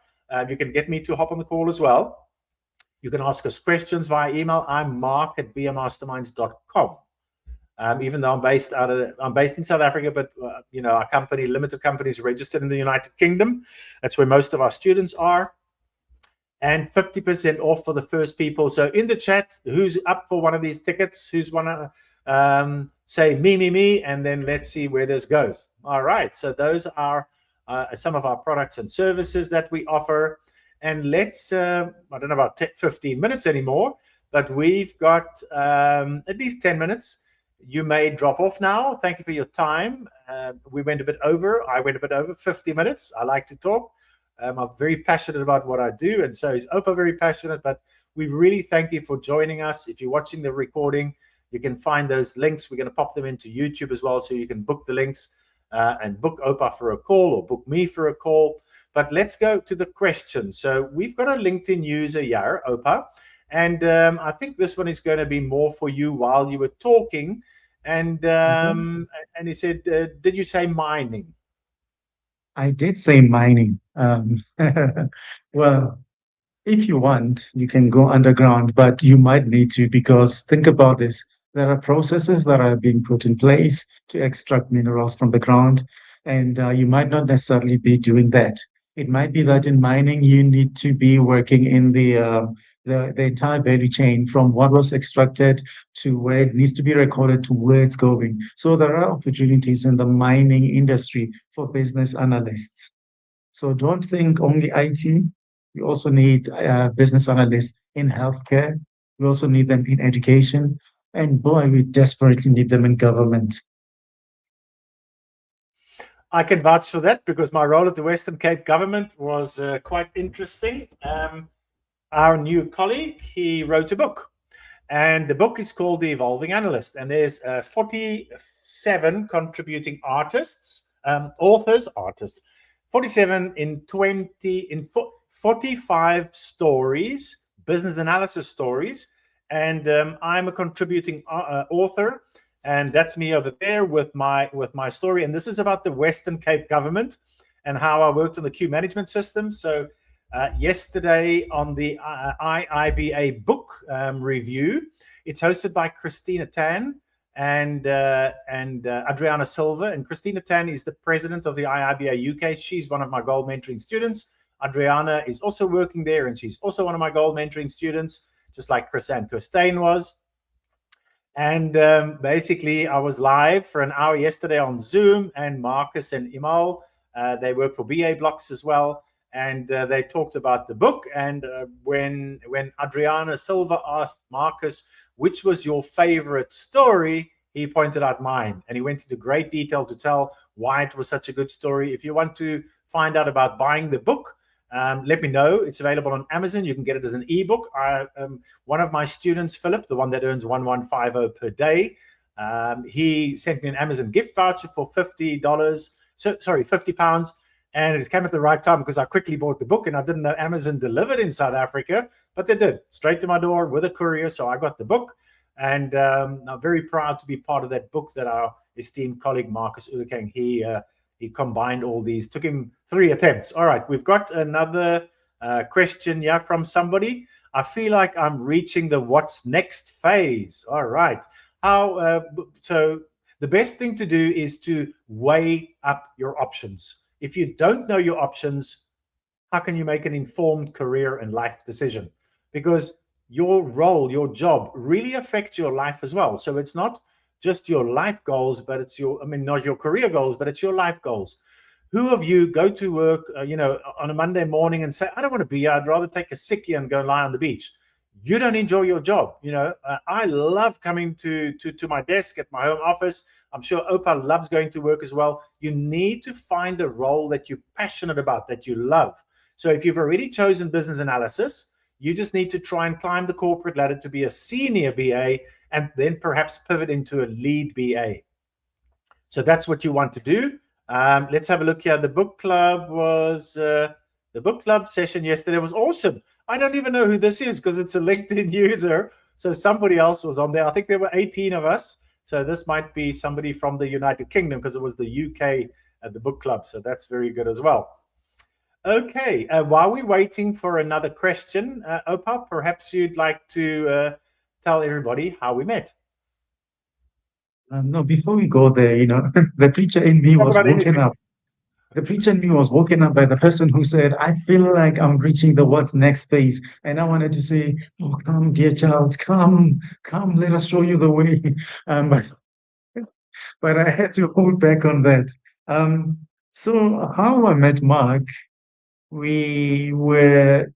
You can get me to hop on the call as well. You can ask us questions via email. I'm mark@bamasterminds.com. Even though I'm based in South Africa, but our company, limited company, is registered in the United Kingdom. That's where most of our students are. And 50% off for the first people. So in the chat, who's up for one of these tickets? Who's want to say me, and then let's see where this goes. All right. So those are some of our products and services that we offer. And let's, I don't know about 15 minutes anymore, but we've got at least 10 minutes. You may drop off now. Thank you for your time. We went a bit over. I went a bit over 50 minutes. I like to talk. I'm very passionate about what I do, and so is Oupa very passionate. But we really thank you for joining us. If you're watching the recording, you can find those links. We're going to pop them into YouTube as well, so you can book the links and book Oupa for a call or book me for a call. But let's go to the question. So we've got a LinkedIn user here, Oupa, and I think this one is going to be more for you while you were talking. And and he said, did you say mining? I did say mining. Well, if you want, you can go underground, but you might need to, because think about this. There are processes that are being put in place to extract minerals from the ground, and you might not necessarily be doing that. It might be that in mining, you need to be working in the entire value chain, from what was extracted to where it needs to be recorded to where it's going. So there are opportunities in the mining industry for business analysts. So don't think only IT. We also need business analysts in healthcare. We also need them in education. And boy, we desperately need them in government. I can vouch for that, because my role at the Western Cape government was quite interesting. Our new colleague, he wrote a book, and the book is called The Evolving Analyst, and there's 47 contributing artists, 47 in 45 stories, business analysis stories, and I'm a contributing author, and that's me over there with my story. And this is about the Western Cape government and how I worked on the queue management system. So yesterday on the IIBA book review, it's hosted by Christina Tan and Adriana Silva. And Christina Tan is the president of the IIBA UK. She's one of my gold mentoring students. Adriana is also working there, and she's also one of my gold mentoring students, just like Christine was. And basically, I was live for an hour yesterday on Zoom, and Marcus and Imal, they work for BA Blocks as well. And they talked about the book. And when Adriana Silva asked Marcus, which was your favorite story, he pointed out mine. And he went into great detail to tell why it was such a good story. If you want to find out about buying the book, let me know. It's available on Amazon. You can get it as an ebook. One of my students, Philip, the one that earns 1150 per day, he sent me an Amazon gift voucher for £50. £50. And it came at the right time, because I quickly bought the book, and I didn't know Amazon delivered in South Africa, but they did, straight to my door with a courier. So I got the book, and I'm very proud to be part of that book that our esteemed colleague Marcus 𝐿 he combined all these. Took him 3 attempts. All right, we've got another question here from somebody. I feel like I'm reaching the what's next phase. All right. So the best thing to do is to weigh up your options. If you don't know your options, how can you make an informed career and life decision? Because your role, your job really affects your life as well. So it's not just your life goals, but it's not your career goals, but it's your life goals. Who of you go to work, on a Monday morning and say, I don't want to be here. I'd rather take a sickie and go lie on the beach. You don't enjoy your job. I love coming to my desk at my home office. I'm sure Oupa loves going to work as well. You need to find a role that you're passionate about, that you love. So if you've already chosen business analysis, you just need to try and climb the corporate ladder to be a senior BA, and then perhaps pivot into a lead BA. So that's what you want to do. Let's have a look here. The book club was the book club session yesterday was awesome. I don't even know who this is because it's a LinkedIn user. So somebody else was on there. I think there were 18 of us. So this might be somebody from the United Kingdom because it was the UK at the book club. So that's very good as well. Okay, while we're waiting for another question, Oupa, perhaps you'd like to tell everybody how we met. No, before we go there, the preacher in me was woken up. The preacher in me was woken up by the person who said, I feel like I'm reaching the what's next phase. And I wanted to say, oh, come, dear child, come, let us show you the way. But I had to hold back on that. So how I met Mark, we were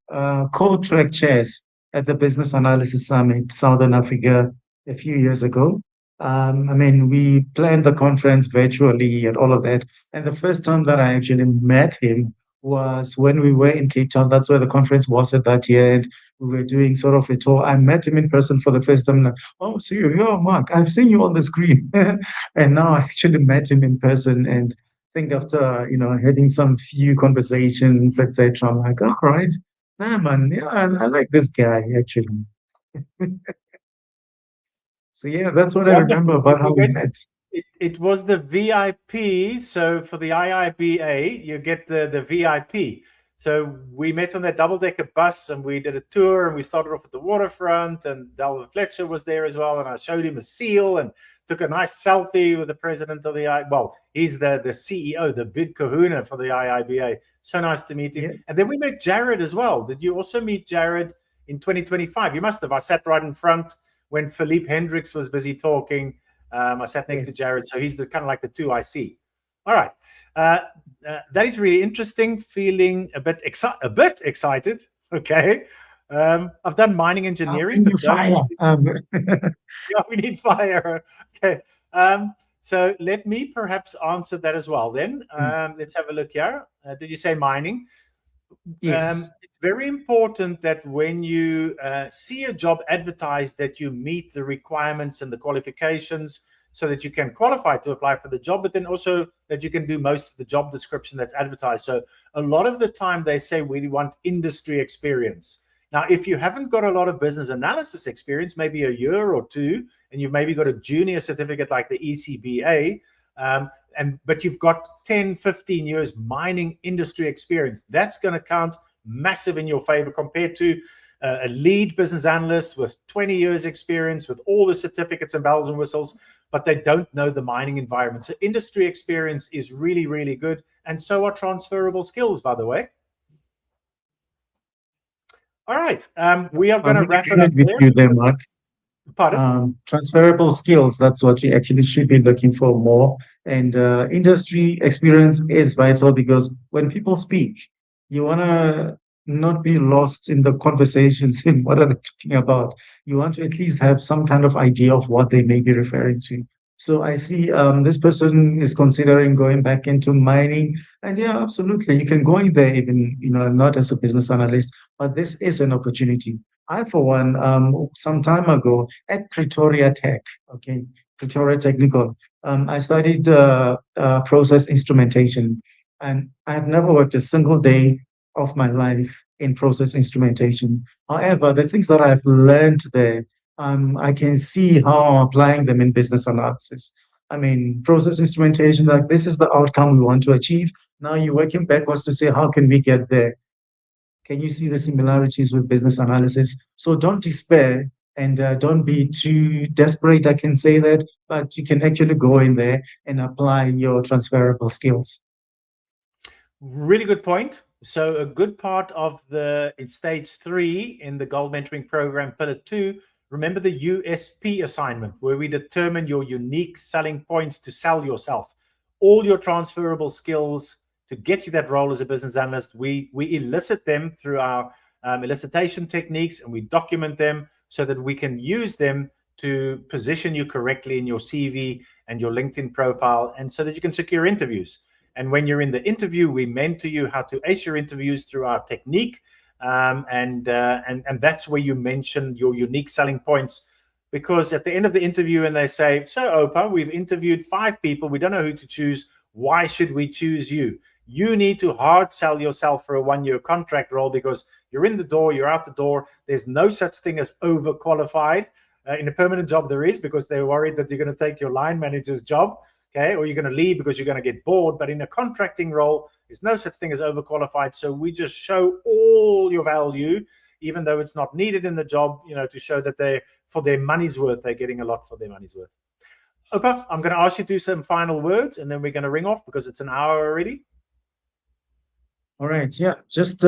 co-track chairs at the Business Analysis Summit, Southern Africa, a few years ago. We planned the conference virtually and all of that. And the first time that I actually met him was when we were in Cape Town. That's where the conference was at that year. And we were doing sort of a tour. I met him in person for the first time. Like, oh, so you're Mark. I've seen you on the screen. And now I actually met him in person. And I think after, having some few conversations, etc., I'm like, all right, nah, man, yeah, I like this guy, actually. So yeah, that's what I remember about how we met. It was the VIP. So for the IIBA, you get the VIP. So we met on that double-decker bus and we did a tour and we started off at the waterfront and Dalvin Fletcher was there as well. And I showed him a seal and took a nice selfie with the president of the he's the CEO, the big kahuna for the IIBA. So nice to meet him. Yeah. And then we met Jared as well. Did you also meet Jared in 2025? You must have. I sat right in front when Philippe Hendricks was busy talking. I sat next to Jared, so he's the kind of like the two I see. All right, that is really interesting. Feeling a bit excited. Okay, I've done mining engineering. Fire. Yeah, we need fire. Okay, so let me perhaps answer that as well. Then let's have a look here. Did you say mining? Yes. It's very important that when you see a job advertised that you meet the requirements and the qualifications so that you can qualify to apply for the job, but then also that you can do most of the job description that's advertised. So a lot of the time they say we want industry experience. Now, if you haven't got a lot of business analysis experience, maybe a year or two, and you've maybe got a junior certificate like the 𝐒𝐵A, but you've got 10, 15 years mining industry experience, that's going to count massive in your favor compared to a lead business analyst with 20 years experience with all the certificates and bells and whistles, but they don't know the mining environment. So industry experience is really, really good. And so are transferable skills, by the way. All right. We are going to wrap it up with you there, Mark. Pardon? Transferable skills, that's what you actually should be looking for more. And industry experience is vital because when people speak, you want to not be lost in the conversations in what are they talking about. You want to at least have some kind of idea of what they may be referring to. So I see this person is considering going back into mining. And yeah, absolutely. You can go in there even, not as a business analyst, but this is an opportunity. I, for one, some time ago at Pretoria Tech, Pretoria Technical, I studied process instrumentation, and I've never worked a single day of my life in process instrumentation. However, the things that I've learned there, I can see how I'm applying them in business analysis. Process instrumentation, like this is the outcome we want to achieve. Now you're working backwards to say, how can we get there? Can you see the similarities with business analysis? So don't despair and don't be too desperate, I can say that, but you can actually go in there and apply your transferable skills. Really good point. So a good part of in stage 3 in the Gold Mentoring Program, Pillar 2, remember the USP assignment where we determine your unique selling points to sell yourself. All your transferable skills to get you that role as a business analyst, we elicit them through our elicitation techniques, and we document them so that we can use them to position you correctly in your CV and your LinkedIn profile, and so that you can secure interviews. And when you're in the interview, we mentor you how to ace your interviews through our technique, and that's where you mention your unique selling points. Because at the end of the interview, and they say, so Oupa, we've interviewed 5 people, we don't know who to choose. Why should we choose you? You need to hard sell yourself for a 1-year contract role because you're in the door, you're out the door. There's no such thing as overqualified. In a permanent job, there is, because they're worried that you're going to take your line manager's job, okay, or you're going to leave because you're going to get bored. But in a contracting role, there's no such thing as overqualified. So we just show all your value, even though it's not needed in the job, to show that they're, for their money's worth, they're getting a lot for their money's worth. Oupa, I'm going to ask you to do some final words, and then we're going to ring off because it's an hour already. All right. Yeah. Just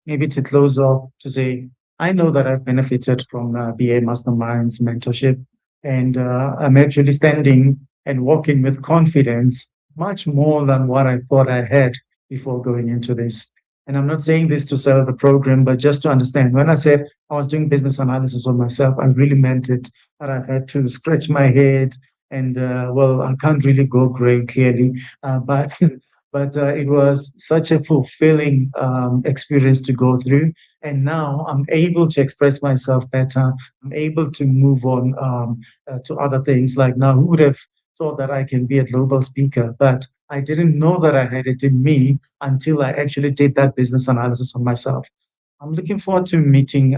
maybe to close off, to say, I know that I've benefited from BA Mastermind's mentorship, and I'm actually standing and walking with confidence, much more than what I thought I had before going into this. And I'm not saying this to sell the program, but just to understand. When I said I was doing business analysis on myself, I really meant it. That I had to scratch my head, and well, I can't really go gray clearly, but it was such a fulfilling experience to go through. And now I'm able to express myself better. I'm able to move on to other things. Like now, who would have thought that I can be a global speaker? But I didn't know that I had it in me until I actually did that business analysis on myself. I'm looking forward to meeting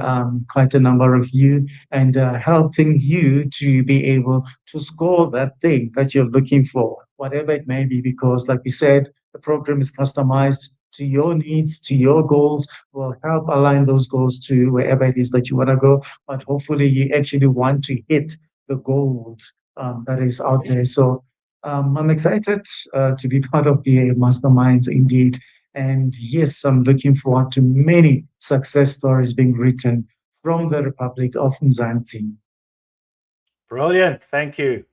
quite a number of you and helping you to be able to score that thing that you're looking for, whatever it may be, because like we said, the program is customized to your needs, to your goals. Will help align those goals to wherever it is that you want to go. But hopefully you actually want to hit the goals that is out there. So I'm excited to be part of BA Masterminds indeed. And yes, I'm looking forward to many success stories being written from the Republic of Mzansi. Brilliant. Thank you.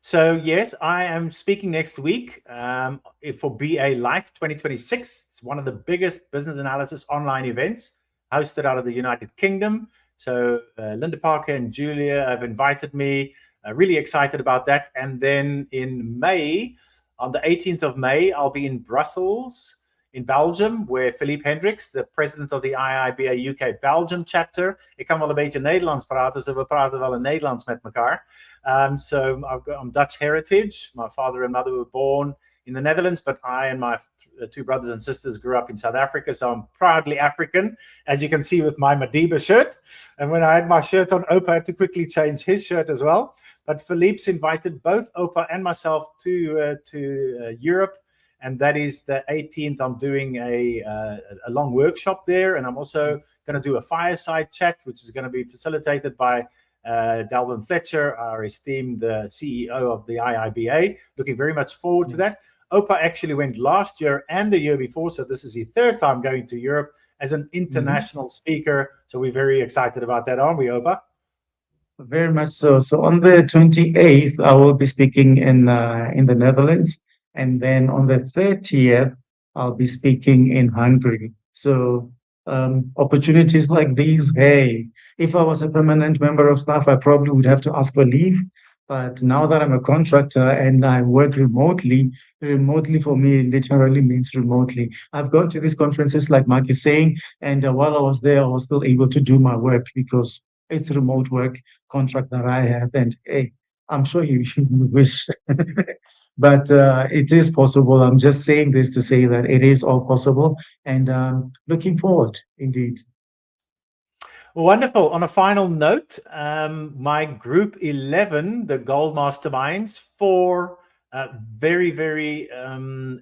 So yes, I am speaking next week for BA Life 2026. It's one of the biggest business analysis online events hosted out of the United Kingdom. So Linda Parker and Julia have invited me. Really excited about that. And then in May, on the 18th of May, I'll be in Brussels, in Belgium, where Philippe Hendricks, the president of the IIBA UK Belgium chapter, ik kan wel een beetje Nederlands praten, so we praten wel in Nederlands met elkaar. So I'm Dutch heritage. My father and mother were born in the Netherlands, but I and my 2 brothers and sisters grew up in South Africa, so I'm proudly African, as you can see with my Madiba shirt. And when I had my shirt on, Oupa had to quickly change his shirt as well. But Philippe's invited both Oupa and myself to Europe, and that is the 18th. I'm doing a long workshop there, and I'm also going to do a fireside chat, which is going to be facilitated by Dalvin Fletcher, our esteemed CEO of the IIBA. Looking very much forward to that. Oupa actually went last year and the year before, so this is his 3rd time going to Europe as an international speaker. So we're very excited about that, aren't we, Oupa? Very much so. So on the 28th, I will be speaking in the Netherlands. And then on the 30th, I'll be speaking in Hungary. So opportunities like these, hey, if I was a permanent member of staff, I probably would have to ask for leave. But now that I'm a contractor and I work remotely for me literally means remotely. I've gone to these conferences like Mark is saying, and while I was there, I was still able to do my work because it's remote work contract that I have. And hey, I'm sure you wish. But it is possible. I'm just saying this to say that it is all possible, and looking forward indeed. Wonderful. On a final note, my group 11, the Gold Masterminds, 4 very, very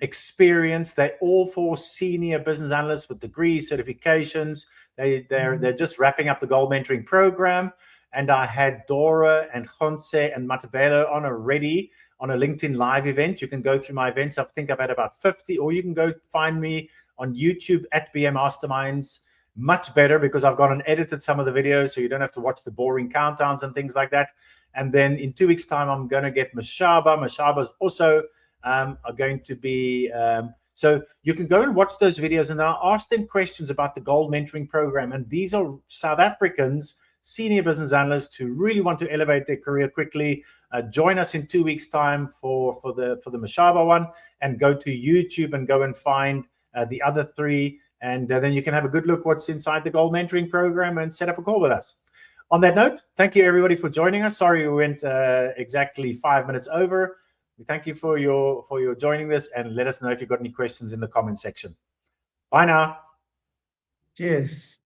experienced. They're all 4 senior business analysts with degrees, certifications. They're just wrapping up the Gold Mentoring program. And I had Dora and 𝐿𝐮𝐩𝐚 and Matabelo on already on a LinkedIn live event. You can go through my events. I think I've had about 50, or you can go find me on YouTube at BA Masterminds. Much better because I've gone and edited some of the videos, so you don't have to watch the boring countdowns and things like that. And then in 2 weeks' time, I'm going to get Mashaba. Mashaba's also are going to be... so you can go and watch those videos, and I'll ask them questions about the Gold Mentoring Program. And these are South Africans, senior business analysts who really want to elevate their career quickly. Join us in 2 weeks' time for the Mashaba one, and go to YouTube and go and find the other 3. And then you can have a good look what's inside the Gold Mentoring Program and set up a call with us. On that note, thank you everybody for joining us. Sorry we went exactly 5 minutes over, We thank you for your joining this, and let us know if you've got any questions in the comment section. Bye now. Cheers.